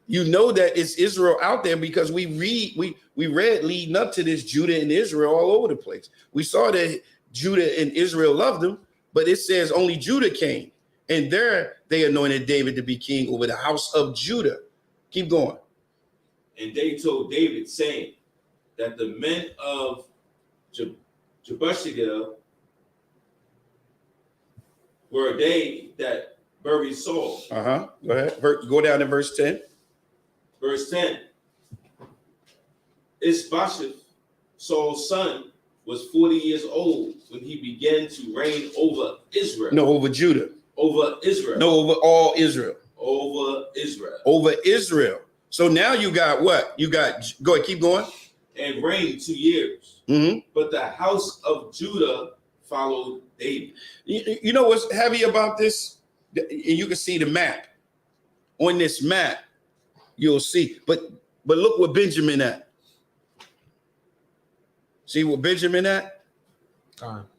You know that it's Israel out there because we read leading up to this Judah and Israel all over the place. We saw that Judah and Israel loved them, but it says only Judah came. And there they anointed David to be king over the house of Judah. Keep going. And they told David, saying that the men of Jebusiah were they that buried Saul. Go ahead. Go down to verse 10. Verse 10. Ishbosheth, Saul's son, was 40 years old when he began to reign over Israel. No, over Judah. Over Israel. No, over all Israel. Over Israel. Over Israel. So now you got what? Go ahead, keep going. And reigned 2 years. Mm-hmm. But the house of Judah followed David. You know what's heavy about this? And you can see the map. On this map, you'll see. But look where Benjamin at. See where Benjamin at?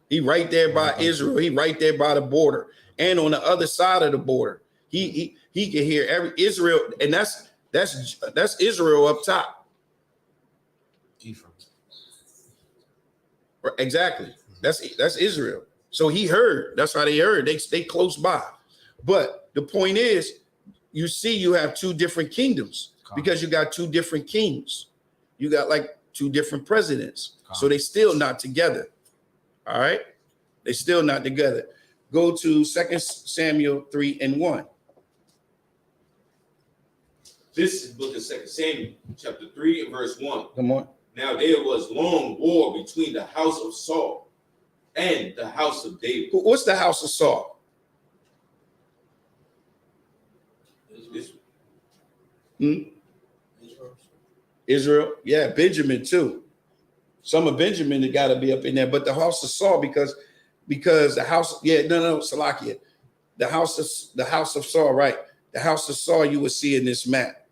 He right there by Israel. He right there by the border. And on the other side of the border, he can hear every Israel, and that's Israel up top. Ephraim. Exactly. That's Israel. So he heard. That's how they heard. They stay close by. But the point is, you see, you have two different kingdoms because you got two different kings. You got like two different presidents. So they still not together. All right. They still not together. Go to 2 Samuel 3 and 1. This is the book of 2 Samuel, chapter 3 and verse 1. Come on. Now there was long war between the house of Saul and the house of David. What's the house of Saul? Israel. Yeah, Benjamin too. Some of Benjamin that got to be up in there, but the house of Saul because the house. Yeah, no, Salakia. The house of Saul, right? The house of Saul you will see in this map.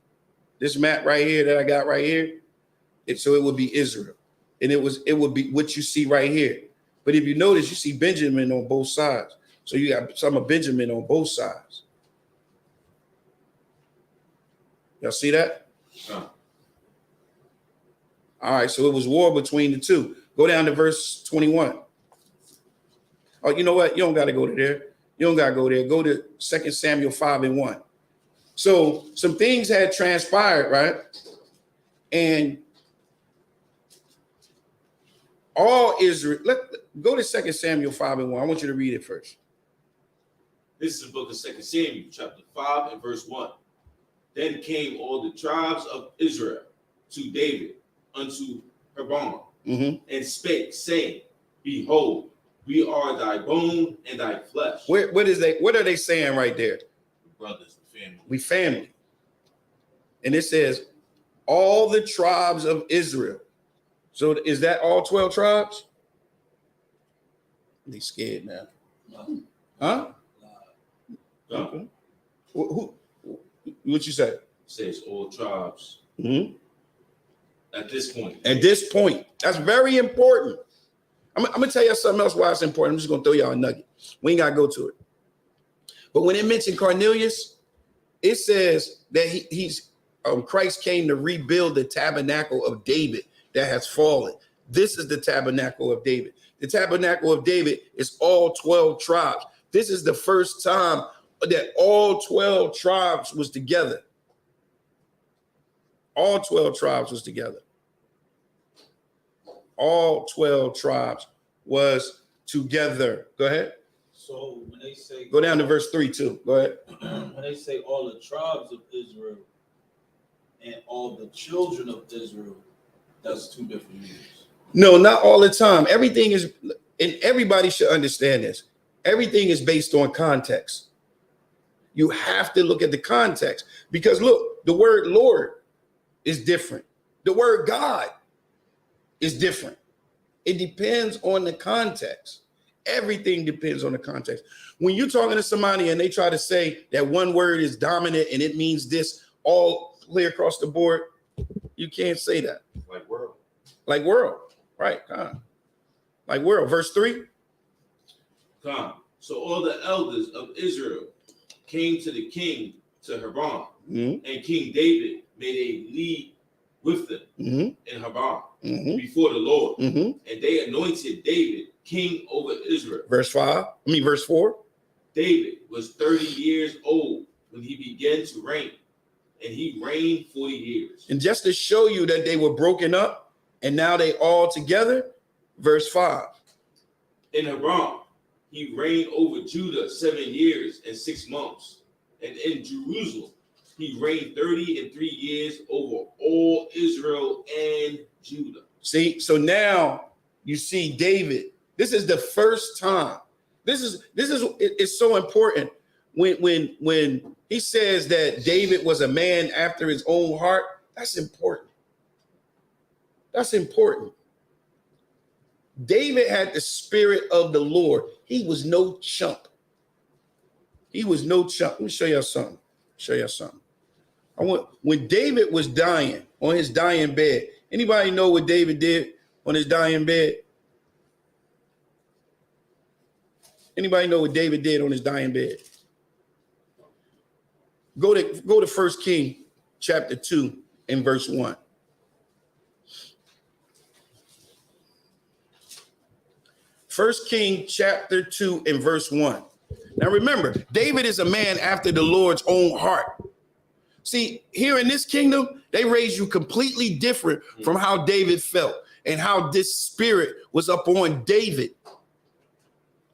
This map right here that I got right here. So it would be Israel, and it would be what you see right here. But if you notice, you see Benjamin on both sides. So you got some of Benjamin on both sides. Y'all see that? All right, so it was war between the two. Go down to verse 21. Oh, you know what? You don't got to go to there. You don't got to go there. Go to 2 Samuel 5 and 1. So some things had transpired, right? And all Israel, go to 2 Samuel 5 and 1. I want you to read it first. This is the book of 2 Samuel, chapter 5 and verse 1. Then came all the tribes of Israel to David unto Hebron and spake, saying, Behold, we are thy bone and thy flesh. What are they saying right there? Brothers and family. We family. And it says, all the tribes of Israel. So is that all 12 tribes? They scared now. Huh? No. What you say? It says all tribes. At this point. At this point. That's very important. I'm gonna tell you something else why it's important. I'm just gonna throw y'all a nugget. We ain't gotta go to it. But when it mentioned Cornelius, it says that Christ came to rebuild the tabernacle of David that has fallen. This is the tabernacle of David. The tabernacle of David is all 12 tribes. This is the first time that all 12 tribes was together. All 12 tribes was together. All 12 tribes was together. Go ahead. So when they say, go down to verse 3 too. Go ahead. When they say all the tribes of Israel and all the children of Israel, that's two different meanings. No, not all the time. Everything is, and everybody should understand this. Everything is based on context. You have to look at the context because look, the word Lord is different. The word God is different. It depends on the context. Everything depends on the context. When you're talking to somebody and they try to say that one word is dominant and it means this all clear across the board, you can't say that. Like world. Like world. Right. Like world. Verse 3. So all the elders of Israel came to the king to Hebron, and King David made a league with them in Hebron before the Lord, and they anointed David king over Israel. Verse 4. David was 30 years old when he began to reign, and he reigned 40 years. And just to show you that they were broken up and now they all together, verse 5. In Hebron, he reigned over Judah 7 years and 6 months. And in Jerusalem, he reigned 33 years over all Israel and Judah. See, so now you see David. This is the first time. It's so important when he says that David was a man after his own heart. That's important. That's important. David had the spirit of the Lord. He was no chump. He was no chump. Let me show y'all something. When David was dying on his dying bed, anybody know what David did on his dying bed? Anybody know what David did on his dying bed? Go to 1 King chapter 2 and verse 1. 1 King chapter 2 and verse 1. Now remember, David is a man after the Lord's own heart. See, here in this kingdom, they raised you completely different from how David felt and how this spirit was up on David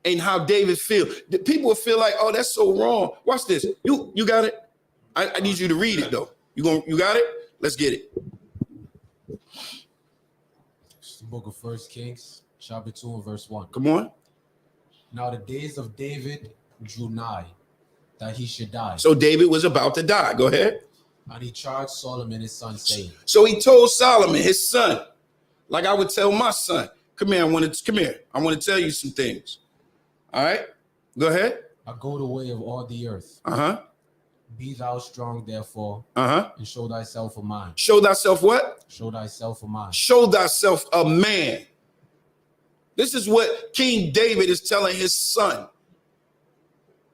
and how David feel. The people will feel like, oh, that's so wrong. Watch this. You got it? I need you to read it though. You got it? Let's get it. It's the book of 1 Kings, chapter 2 and verse 1. Come on. Now the days of David drew nigh, that he should die. So David was about to die. Go ahead. And he charged Solomon his son, saying. So he told Solomon, his son, like I would tell my son, come here, I want to tell you some things. All right, go ahead. I go the way of all the earth. Be thou strong, therefore, and show thyself a man. Show thyself what? Show thyself a man. Show thyself a man. This is what King David is telling his son.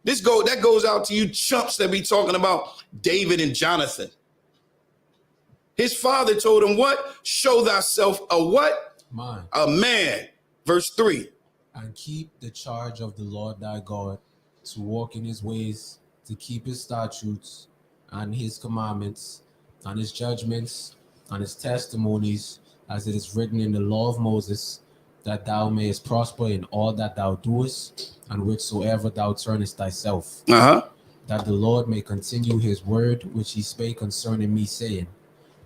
That goes out to you chumps that be talking about David and Jonathan. His father told him what? Show thyself a what? Man. A man. Verse 3. And keep the charge of the Lord thy God, to walk in his ways, to keep his statutes and his commandments and his judgments and his testimonies, as it is written in the law of Moses, that thou mayest prosper in all that thou doest, and whichsoever thou turnest thyself. That the Lord may continue his word which he spake concerning me, saying,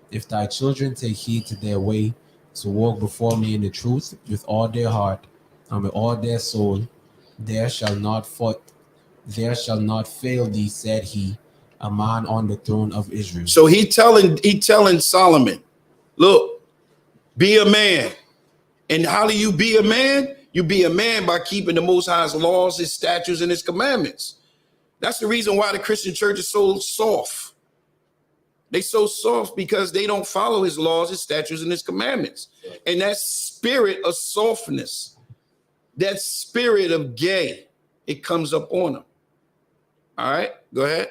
if thy children take heed to their way, to walk before me in the truth with all their heart and with all their soul. There shall not fail thee, said he, a man on the throne of Israel. So he telling Solomon, look, be a man. And how do you be a man? You be a man by keeping the Most High's laws, his statutes, and his commandments. That's the reason why the Christian church is so soft. They so soft because they don't follow his laws, his statutes, and his commandments. And that spirit of softness, that spirit of gay, it comes up on them. All right, go ahead.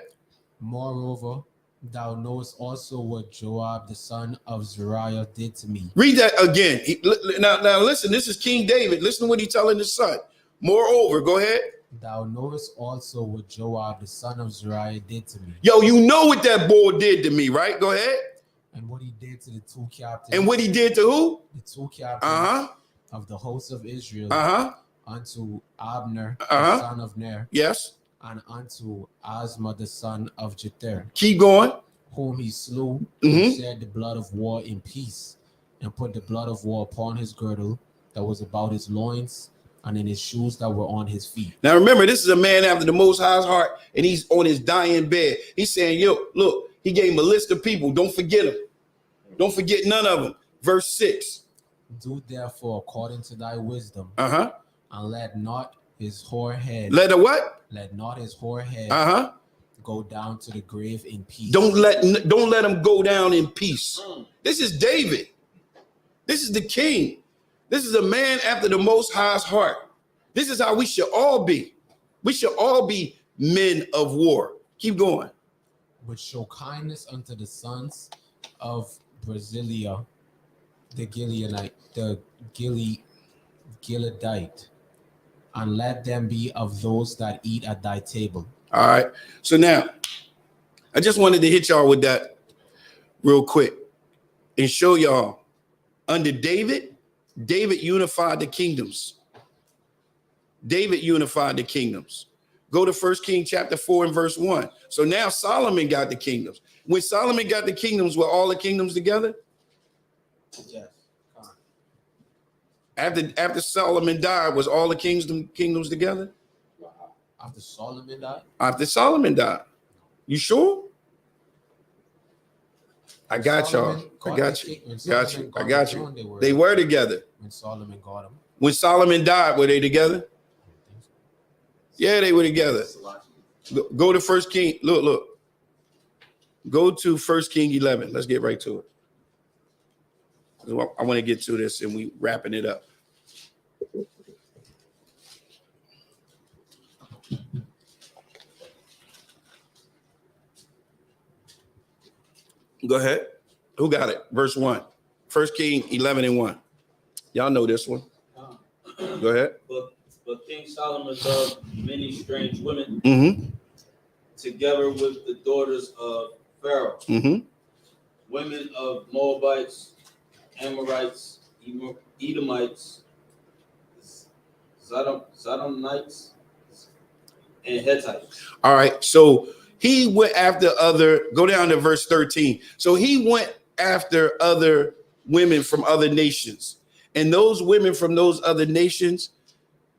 Moreover, thou knowest also what Joab the son of Zeruiah did to me. Read that again. Now listen, this is King David. Listen to what he's telling his son. Moreover, go ahead. Thou knowest also what Joab the son of Zeruiah did to me. Yo, you know what that boy did to me, right? Go ahead. And what he did to the two captains. And what he did to who? The two captains of the host of Israel. Unto Abner, the son of Ner. Yes. And unto Asma, the son of Jether. Keep going. Whom he slew, and shed the blood of war in peace, and put the blood of war upon his girdle that was about his loins, and in his shoes that were on his feet. Now remember, this is a man after the Most High's heart, and he's on his dying bed. He's saying, yo, look, he gave him a list of people. Don't forget them. Don't forget none of them. Verse 6. Do therefore according to thy wisdom, and let not his whore head. Let a what? Let not his whore head go down to the grave in peace. Don't let him go down in peace. This is David. This is the king. This is a man after the Most High's heart. This is how we should all be. We should all be men of war. Keep going. But show kindness unto the sons of Brasilia, the Gileadite, and let them be of those that eat at thy table. All right. So now, I just wanted to hit y'all with that real quick and show y'all under David unified the kingdoms. David unified the kingdoms. Go to 1 King chapter 4 and verse 1. So now Solomon got the kingdoms. When Solomon got the kingdoms, were all the kingdoms together? Yes. After Solomon died, was all the kingdoms together? After Solomon died? After Solomon died. You sure? I got y'all. I got you. I got you. They were together. When Solomon got them. When Solomon died, were they together? Yeah, they were together. Go to 1 King. Look. Go to 1 King 11. Let's get right to it. I want to get to this and we wrapping it up. Go ahead. Who got it? Verse 1. 1 King 11 and 1. Y'all know this one. Go ahead. But King Solomon loved many strange women, together with the daughters of Pharaoh, women of Moabites, Amorites, Edomites, Zidonites, and Hittites. All right. So he went after go down to verse 13. So he went after other women from other nations. And those women from those other nations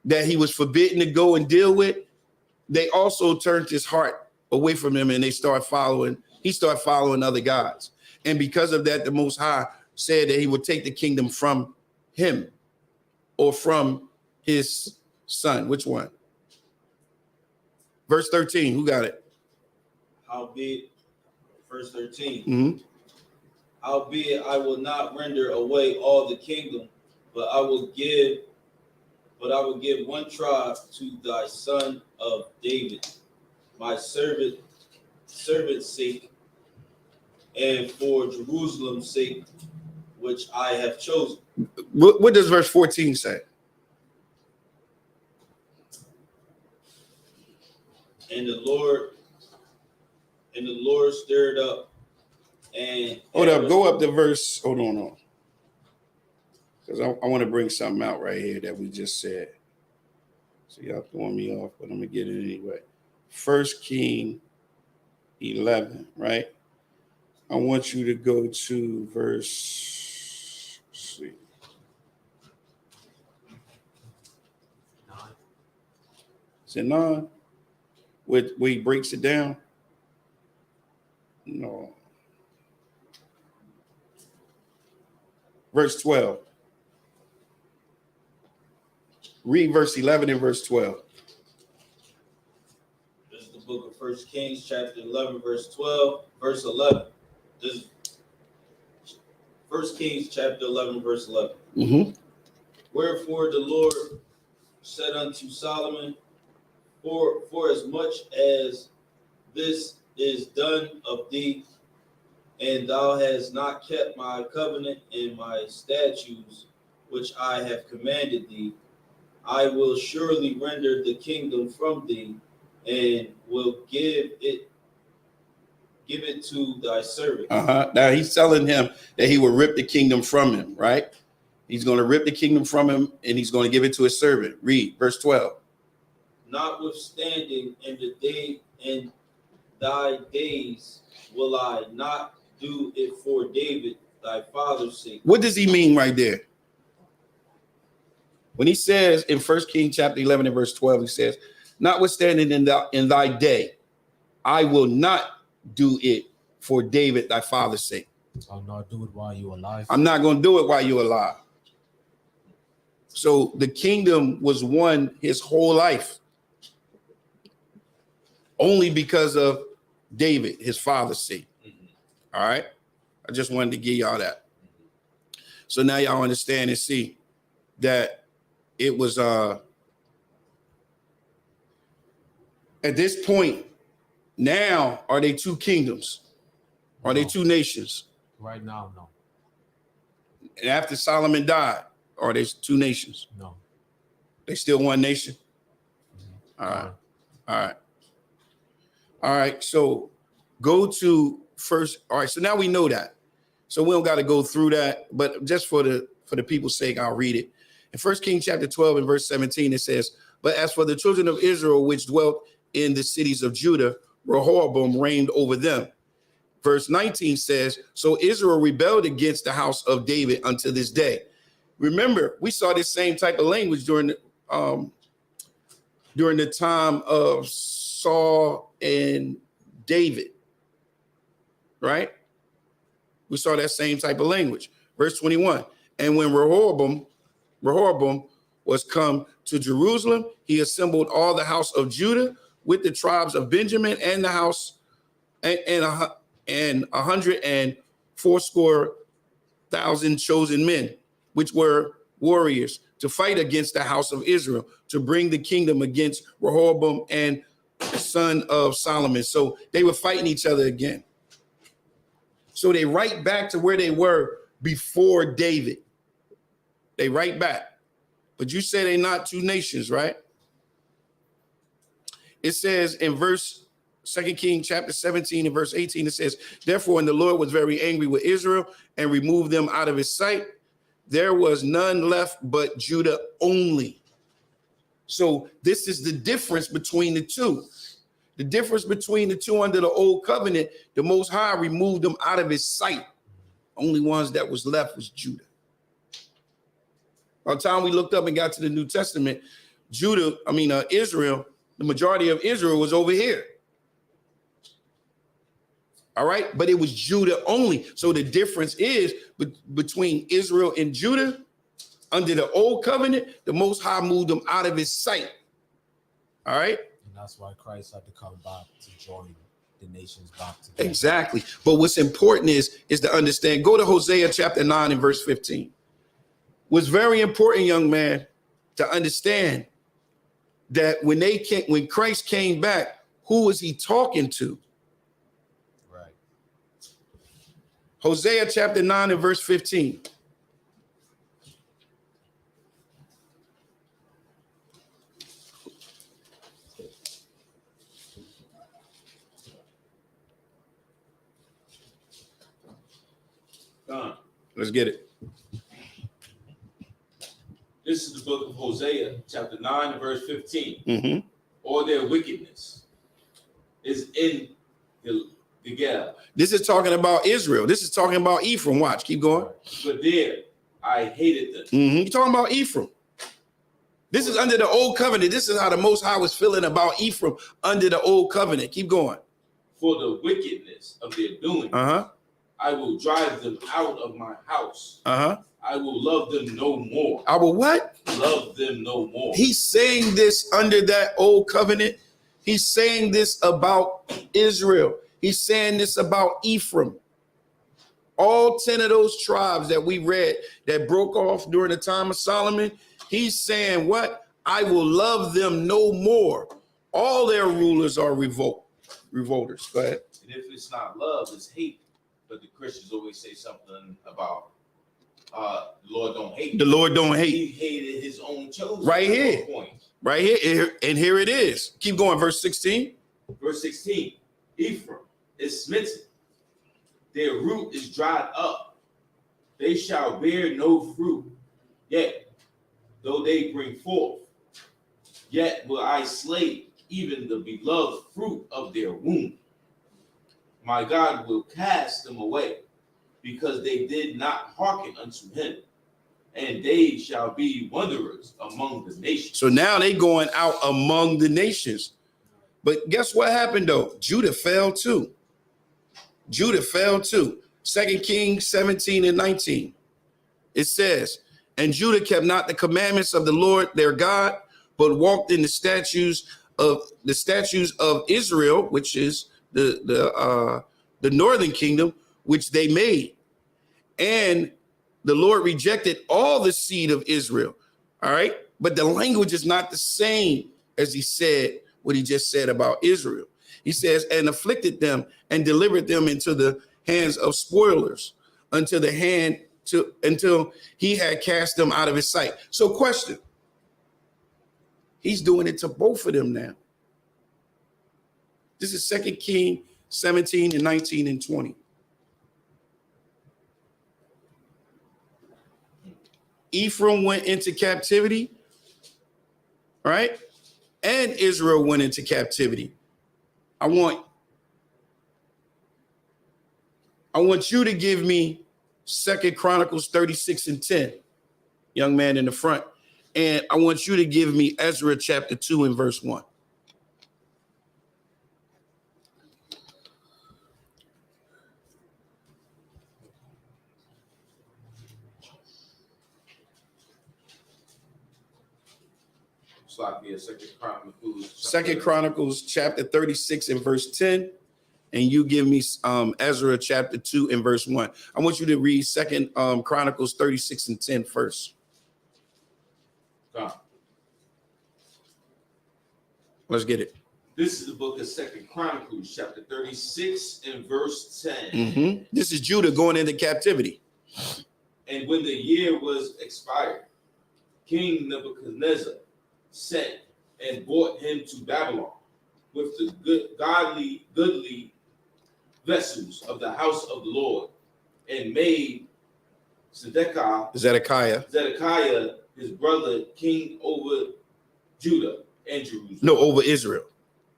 that he was forbidden to go and deal with, they also turned his heart away from him and he started following other gods. And because of that, the Most High said that he would take the kingdom from him or from his son. Which one? Verse 13, who got it? Howbeit, verse 13. Howbeit, I will not render away all the kingdom, but I will give one tribe to thy son of David, my servant's sake, and for Jerusalem's sake, which I have chosen. What does verse 14 say? And the Lord stirred up and hold up, go up to verse. Hold on. Because I want to bring something out right here that we just said. So y'all throwing me off, but I'm gonna get it anyway. 1 King 11, right? I want you to go to verse see. Is it 9? Where he breaks it down? No. Verse 12. Read verse 11 and verse 12. This is the book of 1 Kings, chapter 11, verse 12, verse 11. This is 1 Kings, chapter 11, verse 11. Mm-hmm. Wherefore the Lord said unto Solomon, for as much as this is done of thee, and thou hast not kept my covenant and my statutes, which I have commanded thee, I will surely render the kingdom from thee, and will give it to thy servant. Now he's telling him that he will rip the kingdom from him, right? He's going to rip the kingdom from him, and he's going to give it to his servant. Read verse 12. Notwithstanding, in thy days will I not do it for David thy father's sake. What does he mean right there? When he says in 1 Kings chapter 11 and verse 12, he says, notwithstanding in thy day, I will not do it for David thy father's sake. I'll not do it while you're alive. I'm not going to do it while you're alive. So the kingdom was won his whole life only because of David, his father's sake. All right. I just wanted to give y'all that. So now y'all understand and see that it was at this point, now are they two kingdoms? Are they two nations? Right now, no. And after Solomon died, are they two nations? No. They still one nation? All right. All right. All right. So go to first. All right. So now we know that. So we don't got to go through that, but just for the people's sake, I'll read it. In 1 Kings chapter 12 and verse 17, it says, but as for the children of Israel, which dwelt in the cities of Judah, Rehoboam reigned over them. Verse 19 says, so Israel rebelled against the house of David unto this day. Remember, we saw this same type of language during the time of Saul and David, right? We saw that same type of language. Verse 21, and when Rehoboam was come to Jerusalem, he assembled all the house of Judah with the tribes of Benjamin and the house and 180,000 chosen men, which were warriors, to fight against the house of Israel, to bring the kingdom against Rehoboam and the son of Solomon. So they were fighting each other again. So they right back to where they were before David. They right back. But you say they're not two nations, right? It says in verse 2 Kings chapter 17 and verse 18, it says, therefore, when the Lord was very angry with Israel and removed them out of his sight, there was none left but Judah only. So this is the difference between the two. The difference between the two under the old covenant, the Most High removed them out of his sight. Only ones that was left was Judah. By the time we looked up and got to the New Testament, Israel, the majority of Israel was over here. All right, but it was Judah only. So the difference is between Israel and Judah. Under the old covenant, the Most High moved them out of his sight. All right. And that's why Christ had to come back to join the nations back together. Exactly. But what's important is to understand. Go to Hosea chapter 9 and verse 15. What's very important, young man, to understand that when Christ came back, who was he talking to? Right. Hosea chapter 9 and verse 15. Let's get it. This is the book of Hosea, chapter 9, verse 15. Mm-hmm. All their wickedness is in the gap. This is talking about Israel. This is talking about Ephraim. Watch, keep going. But there I hated them. You're talking about Ephraim. This is under the old covenant. This is how the Most High was feeling about Ephraim under the old covenant. Keep going. For the wickedness of their doing, I will drive them out of my house. I will love them no more. I will what? Love them no more. He's saying this under that old covenant. He's saying this about Israel. He's saying this about Ephraim. All 10 of those tribes that we read that broke off during the time of Solomon, he's saying what? I will love them no more. All their rulers are revolters. Go ahead. And if it's not love, it's hate. But the Christians always say something about the Lord don't hate. The Lord don't hate. He hated his own chosen. Right here. Right here. And here it is. Keep going. Verse 16. Verse 16. Ephraim is smitten. Their root is dried up. They shall bear no fruit. Yet, though they bring forth, yet will I slay even the beloved fruit of their womb. My God will cast them away, because they did not hearken unto him, and they shall be wanderers among the nations. So now they going out among the nations. But guess what happened though? Judah fell too. Judah fell too. 2 Kings 17 and 19. It says, and Judah kept not the commandments of the Lord their God, but walked in the statutes of Israel, which is the northern kingdom, which they made. And the Lord rejected all the seed of Israel. All right. But the language is not the same as he said what he just said about Israel. He says, and afflicted them and delivered them into the hands of spoilers until he had cast them out of his sight. So question. He's doing it to both of them now. This is 2 Kings 17 and 19 and 20. Ephraim went into captivity, right? And Israel went into captivity. I want you to give me 2 Chronicles 36 and 10, young man in the front. And I want you to give me Ezra chapter 2 and verse 1. Second Chronicles chapter 36 and verse 10, and you give me Ezra chapter 2 and verse 1. I want you to read 2 Chronicles 36 and 10 first. Let's get it. This is the book of 2 Chronicles chapter 36 and verse 10. This is Judah going into captivity. And when the year was expired, King Nebuchadnezzar sent and brought him to Babylon with the goodly vessels of the house of the Lord, and made Zedekiah his brother king over Judah and Jerusalem. No, over Israel.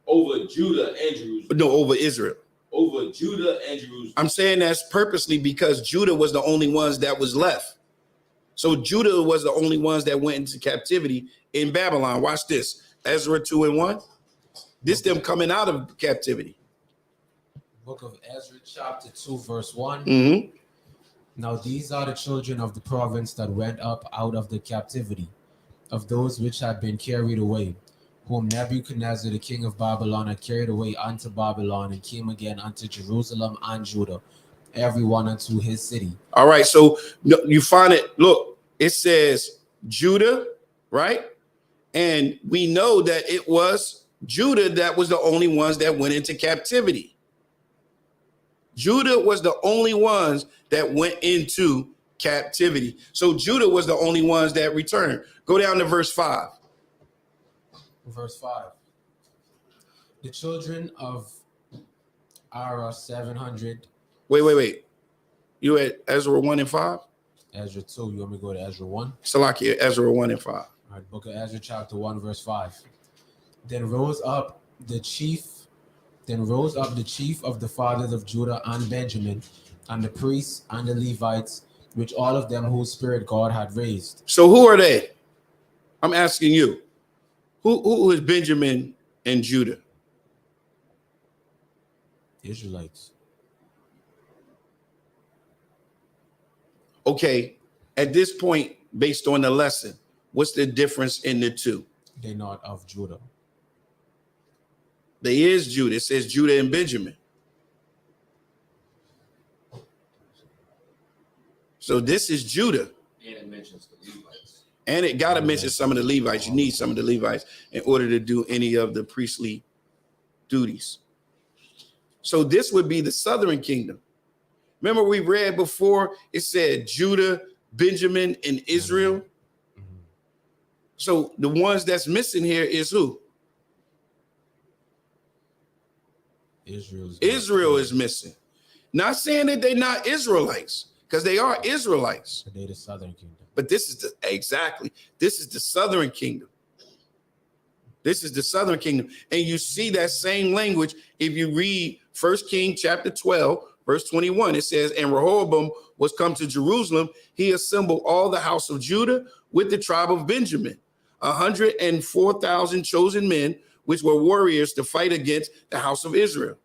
Over Judah and Jerusalem. No, over Israel. Over Judah and Jerusalem. I'm saying that's purposely because Judah was the only ones that was left. So Judah was the only ones that went into captivity in Babylon. Watch this. Ezra 2 and 1. This them coming out of captivity. Book of Ezra chapter 2 verse 1. Now these are the children of the province that went up out of the captivity, of those which had been carried away, whom Nebuchadnezzar the king of Babylon had carried away unto Babylon, and came again unto Jerusalem and Judah, every one unto his city. All right, so you find it. Look, it says Judah, right? And we know that it was Judah that was the only ones that went into captivity. Judah was the only ones that went into captivity. So Judah was the only ones that returned. Go down to verse 5. Verse 5. The children of Ara 700. Wait. You at Ezra 1 and 5? Ezra 2. You want me to go to Ezra 1? Salakia, Ezra 1 and 5. All right, book of Ezra chapter 1 verse 5. Then rose up the chief of the fathers of Judah and Benjamin, and the priests and the Levites, which all of them whose spirit God had raised. So who are they? I'm asking you. Who is Benjamin and Judah? Israelites. Okay, at this point, based on the lesson, what's the difference in the two? They're not of Judah. There is Judah. It says Judah and Benjamin. So this is Judah. And it mentions the Levites. And it got to mention some of the Levites. You need some of the Levites in order to do any of the priestly duties. So this would be the southern kingdom. Remember we read before, it said Judah, Benjamin, and Israel. Mm-hmm. So the ones that's missing here is who? Israel is missing. Not saying that they're not Israelites, because they are Israelites. But they're the southern kingdom. But this is this is the southern kingdom. This is the southern kingdom. And you see that same language if you read 1 Kings chapter 12, verse 21. It says, and Rehoboam was come to Jerusalem. He assembled all the house of Judah with the tribe of Benjamin, 104,000 chosen men, which were warriors to fight against the house of Israel.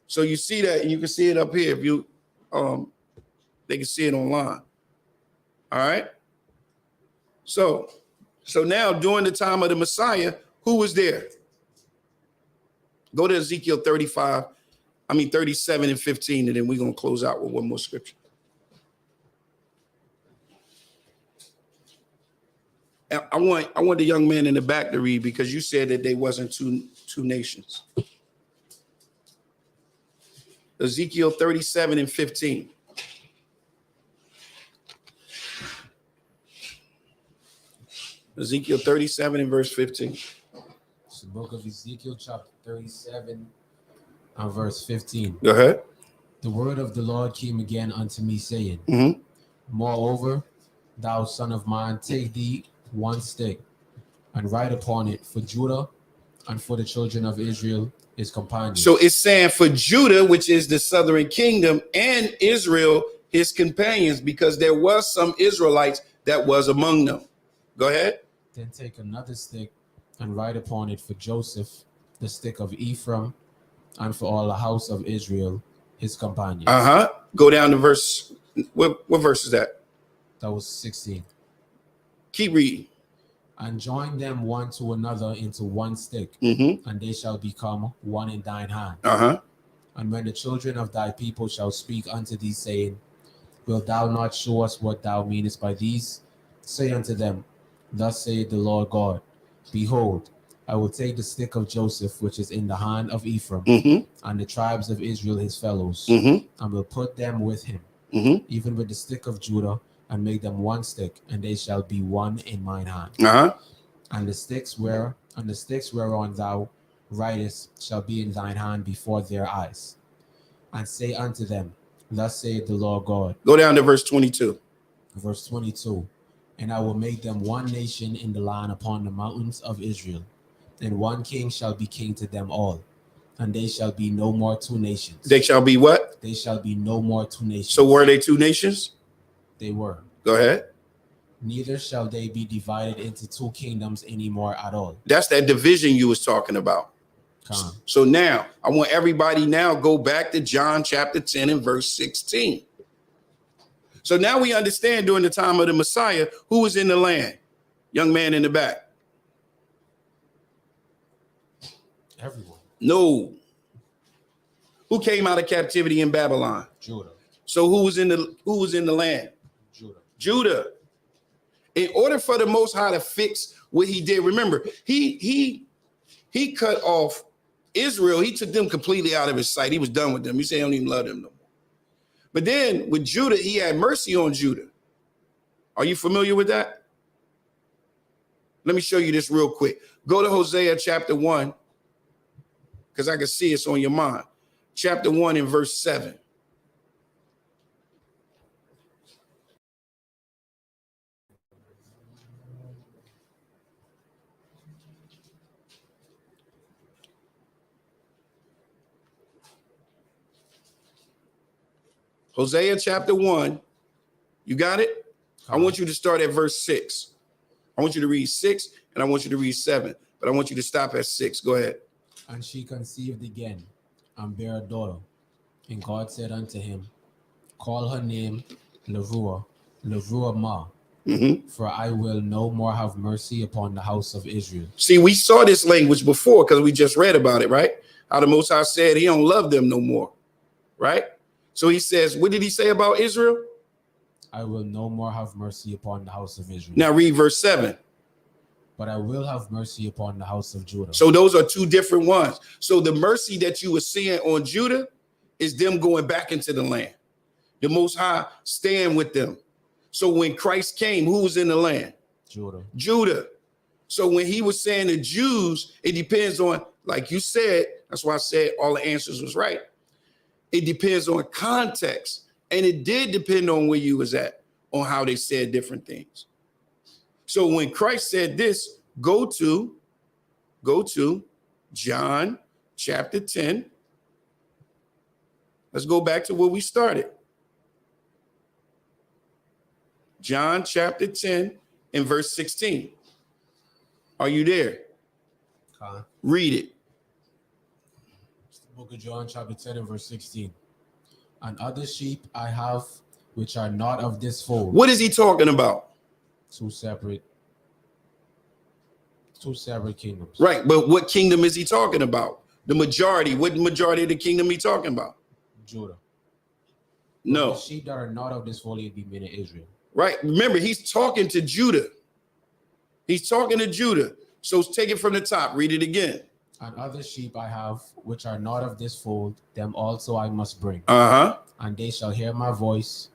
So you see that, and you can see it up here if you they can see it online. All right. So now during the time of the Messiah, who was there? Go to Ezekiel 37 and 15, and then we're going to close out with one more scripture. I want the young man in the back to read, because you said that they wasn't two nations. Ezekiel 37 and 15. Ezekiel 37 and verse 15. It's the book of Ezekiel, chapter 37 and verse 15. Go ahead. The word of the Lord came again unto me, saying, Mm-hmm. Moreover, thou son of man, take thee one stick, and write upon it for Judah and for the children of Israel, his companions. So it's saying for Judah, which is the southern kingdom, and Israel, his companions, because there was some Israelites that was among them. Go ahead. Then take another stick and write upon it for Joseph, the stick of Ephraim, and for all the house of Israel, his companions. Go down to verse. What verse is that? That was 16. Keep reading. And join them one to another into one stick, Mm-hmm. and they shall become one in thine hand. And when the children of thy people shall speak unto thee, saying, Wilt thou not show us what thou meanest by these? Say unto them, Thus saith the Lord God, Behold, I will take the stick of Joseph, which is in the hand of Ephraim, Mm-hmm. and the tribes of Israel his fellows, Mm-hmm. and will put them with him, Mm-hmm. even with the stick of Judah, and make them one stick, and they shall be one in mine hand. And the sticks whereon thou writest shall be in thine hand before their eyes. And say unto them, Thus saith the Lord God. Go down to verse 22. Verse 22. And I will make them one nation in the land upon the mountains of Israel, and one king shall be king to them all, and they shall be no more two nations. They shall be what? They shall be no more two nations. So were they two nations? They were. Go ahead. Neither shall they be divided into two kingdoms anymore at all. That's that division you was talking about. Come. So now I want everybody now go back to John chapter 10 and verse 16. So now we understand during the time of the Messiah who was in the land. Young man in the back. Everyone. No. Who came out of captivity in Babylon? Judah. So who was in the land? Judah. Judah. In order for the Most High to fix what he did, remember, he cut off Israel. He took them completely out of his sight. He was done with them. He said he don't even love them no more. But then with Judah, he had mercy on Judah. Are you familiar with that? Let me show you this real quick. Go to Hosea chapter 1, because I can see it's on your mind. Chapter 1 and verse 7. Hosea chapter 1 You got it? I want you to start at verse 6. I want you to read 6 and I want you to read 7, but I want you to stop at 6. Go ahead. And she conceived again and bare a daughter. And God said unto him, call her name Levuah Ma, for I will no more have mercy upon the house of Israel. See, we saw this language before because we just read about it, right? How the Most High said he don't love them no more, right? So he says, what did he say about Israel? I will no more have mercy upon the house of Israel. Now read verse 7. But I will have mercy upon the house of Judah. So those are two different ones. So the mercy that you were seeing on Judah is them going back into the land. The Most High staying with them. So when Christ came, who was in the land? Judah. Judah. So when he was saying the Jews, it depends on, like you said, that's why I said all the answers was right. It depends on context. And it did depend on where you was at, on how they said different things. So when Christ said this, go to John chapter 10. Let's go back to where we started. John chapter 10 and verse 16. Are you there? Read it. It's the book of John chapter 10 and verse 16. And other sheep I have which are not of this fold. What is he talking about? Two separate kingdoms. Right, but what kingdom is he talking about? The majority. What majority of the kingdom he talking about? Judah. No. The sheep that are not of this fold, be meaning Israel. Right. Remember, he's talking to Judah. He's talking to Judah. So take it from the top. Read it again. And other sheep I have, which are not of this fold, them also I must bring. And they shall hear my voice,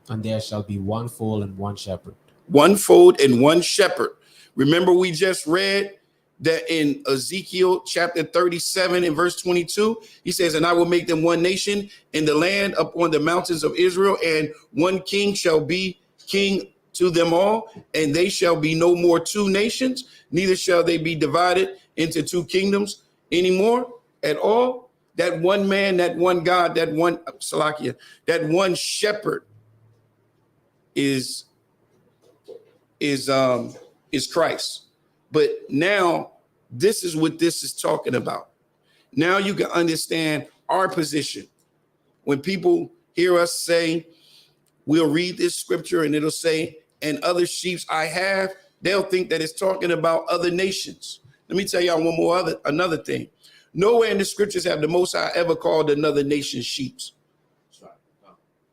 and there shall be one fold and one shepherd. One fold and one shepherd. Remember, we just read that in Ezekiel chapter 37 and verse 22, he says, and I will make them one nation in the land upon the mountains of Israel, and one king shall be king to them all, and they shall be no more two nations, neither shall they be divided into two kingdoms anymore at all. That one man, that one God, that one Salakia, that one shepherd is Christ. But now this is what this is talking about. Now you can understand our position. When people hear us say, we'll read this scripture and it'll say, and other sheep I have, they'll think that it's talking about other nations. Let me tell y'all another thing. Nowhere in the scriptures have the Most High ever called another nation sheep.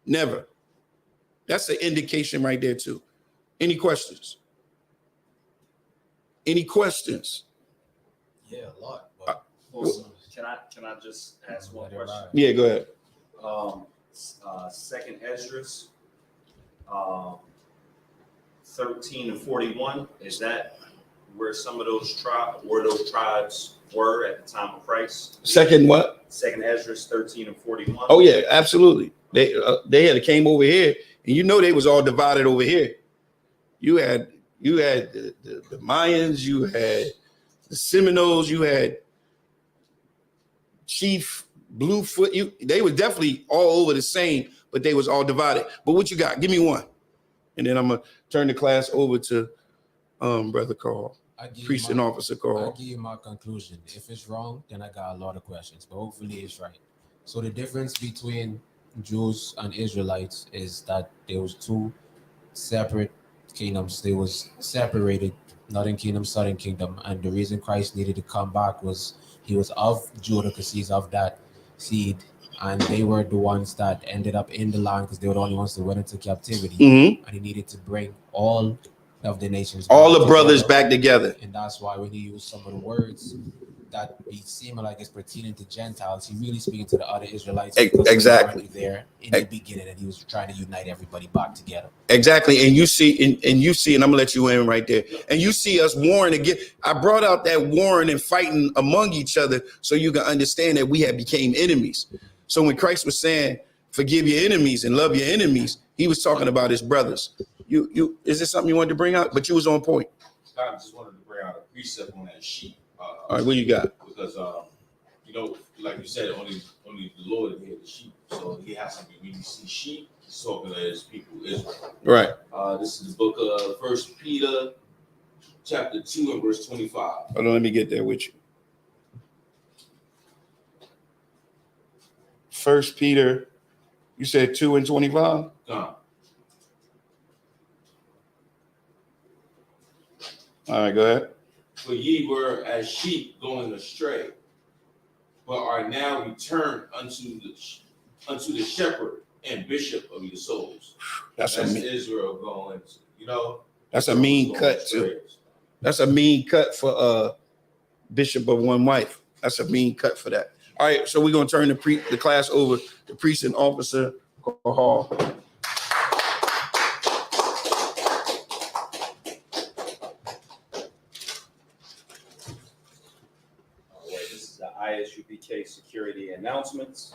Never. That's an indication right there too. Any questions? Any questions? Yeah, a lot. Can I just ask one question? Yeah, go ahead. Second Esdras, 13 and 41. Is that where some of those tribes were at the time of Christ? Second what? Second Esdras 13 and 41. Oh yeah, absolutely. They had came over here, and you know they was all divided over here. You had the Mayans, you had the Seminoles, you had Chief Bluefoot. They were definitely all over the same, but they was all divided. But what you got? Give me one, and then I'm gonna turn the class over to Brother Carl, Priest and Officer Carl. I'll give you my conclusion. If it's wrong, then I got a lot of questions, but hopefully it's right. So the difference between Jews and Israelites is that there was two separate kingdoms. They was separated, Northern Kingdom, Southern Kingdom, and the reason Christ needed to come back was he was of Judah because he's of that seed, and they were the ones that ended up in the land because they were the only ones that went into captivity, and he needed to bring all of the nations, all the brothers back together. And that's why when he used some of the words that be seeming like it's pertaining to Gentiles, he really speaking to the other Israelites. Exactly. There in the beginning, and he was trying to unite everybody back together. Exactly. And you see, and I'm gonna let you in right there. And you see us warring again. I brought out that warring and fighting among each other so you can understand that we have became enemies. So when Christ was saying, forgive your enemies and love your enemies, he was talking about his brothers. You is this something you wanted to bring out? But you was on point. I just wanted to bring out a precept on that sheep. All right, what you got? Because like you said, only the Lord made the sheep. So he has to be when you see sheep, He's talking to his people, Israel. Right. This is the book of 1 Peter, chapter 2 and verse 25. Hold on, let me get there with you. 1 Peter, you said 2 and 25? Come. All right, go ahead. For ye were as sheep going astray, but are now returned unto the shepherd and bishop of your souls. That's Israel going, That's a mean cut too. That's a mean cut for bishop of one wife. That's a mean cut for that. All right, so we're gonna turn the class over to precinct officer Hall. This is the ISUPK security announcements.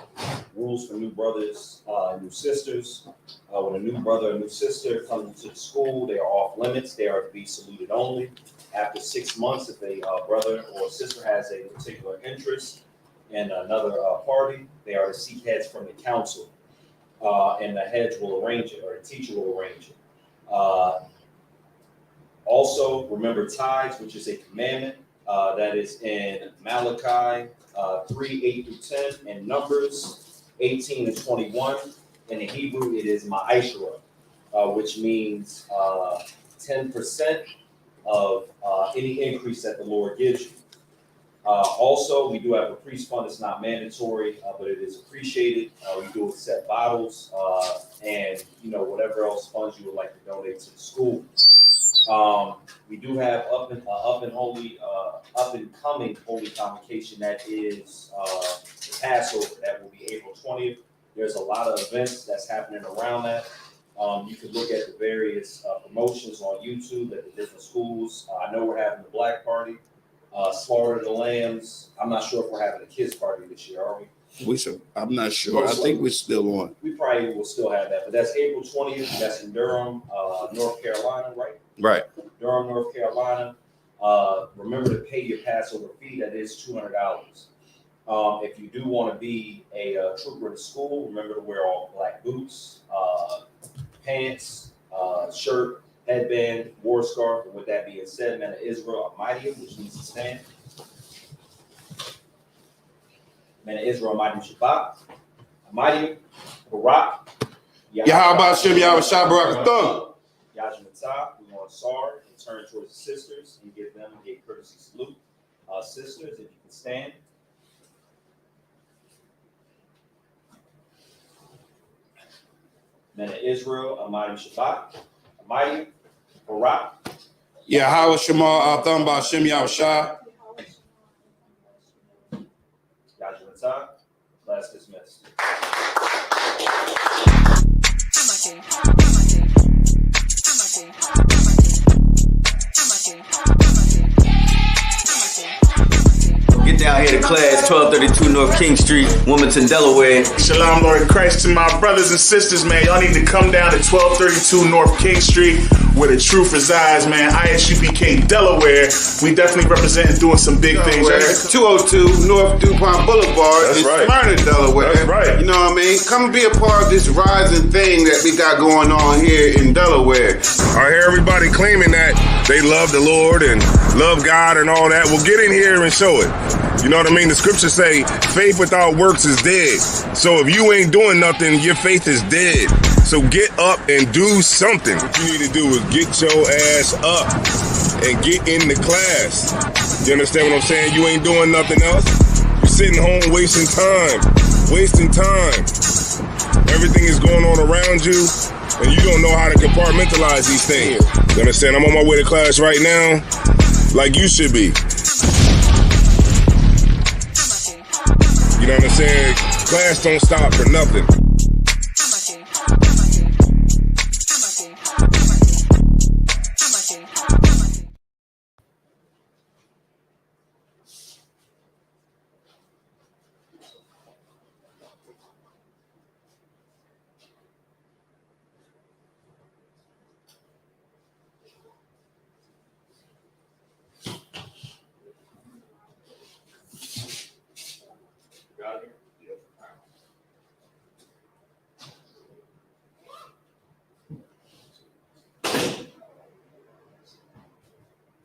Rules for new brothers, new sisters. When a new brother or new sister comes into the school, they are off limits. They are to be saluted only. After 6 months, if a brother or sister has a particular interest in another party, they are to seek heads from the council, and the heads will arrange it, or the teacher will arrange it. Also, remember tithes, which is a commandment that is in Malachi 3:8-10, and Numbers 18 and 21. In the Hebrew, it is ma'ashra, which means 10% of any increase that the Lord gives you. Also, we do have a priest fund. It's not mandatory, but it is appreciated. We do accept bottles and whatever else funds you would like to donate to the school. We do have up and coming holy convocation that is the Passover. That will be April 20th. There's a lot of events that's happening around that. You can look at the various promotions on YouTube at the different schools. I know we're having the Black Party, Slaughter the Lambs. I'm not sure if we're having a kids party this year, are we? I'm not sure. I think we're still on. We probably will still have that, but that's April 20th. That's in Durham, North Carolina, right? Right. Durham, North Carolina. Remember to pay your Passover fee. That is $200. If you do want to be a trooper in the school, remember to wear all black boots, pants, shirt, headband, war scarf. And with that being said, men of Israel, Almighty, which needs to stand. Men of Israel, Almighty Shabbat, Almighty, Barak. Yahweh Shem Yahweh Shah Barak Thumb. Yajmatah, we want to SAR and turn towards the sisters and give them a courtesy salute. Sisters, if you can stand. Men of Israel, Almighty Shabbat, Almighty, Barak. Yahweh Shema Thumb Ba Shem Yahweh Shah. Yajmatah, class dismissed. Get down here to class, 1232 North King Street, Wilmington, Delaware. Shalom, Lord Christ, to my brothers and sisters, man. Y'all need to come down to 1232 North King Street, where the truth resides, man. ISUPK Delaware. We definitely representing doing some big things. Right? 202 North DuPont Boulevard in Smyrna, Delaware. That's right. You know what I mean? Come and be a part of this rising thing that we got going on here in Delaware. I hear everybody claiming that they love the Lord and love God and all that. Well, get in here and show it. You know what I mean? The scriptures say faith without works is dead. So if you ain't doing nothing, your faith is dead. So get up and do something. What you need to do is get your ass up and get in the class. You understand what I'm saying? You ain't doing nothing else. You're sitting home wasting time. Everything is going on around you, and you don't know how to compartmentalize these things. You understand? I'm on my way to class right now, like you should be. You know what I'm saying? Class don't stop for nothing.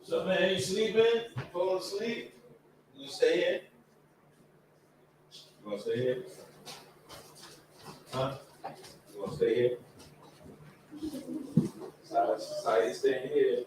So man, you sleeping? Falling asleep? You stay here? You wanna stay here? Huh? You wanna stay here? Sorry, staying here.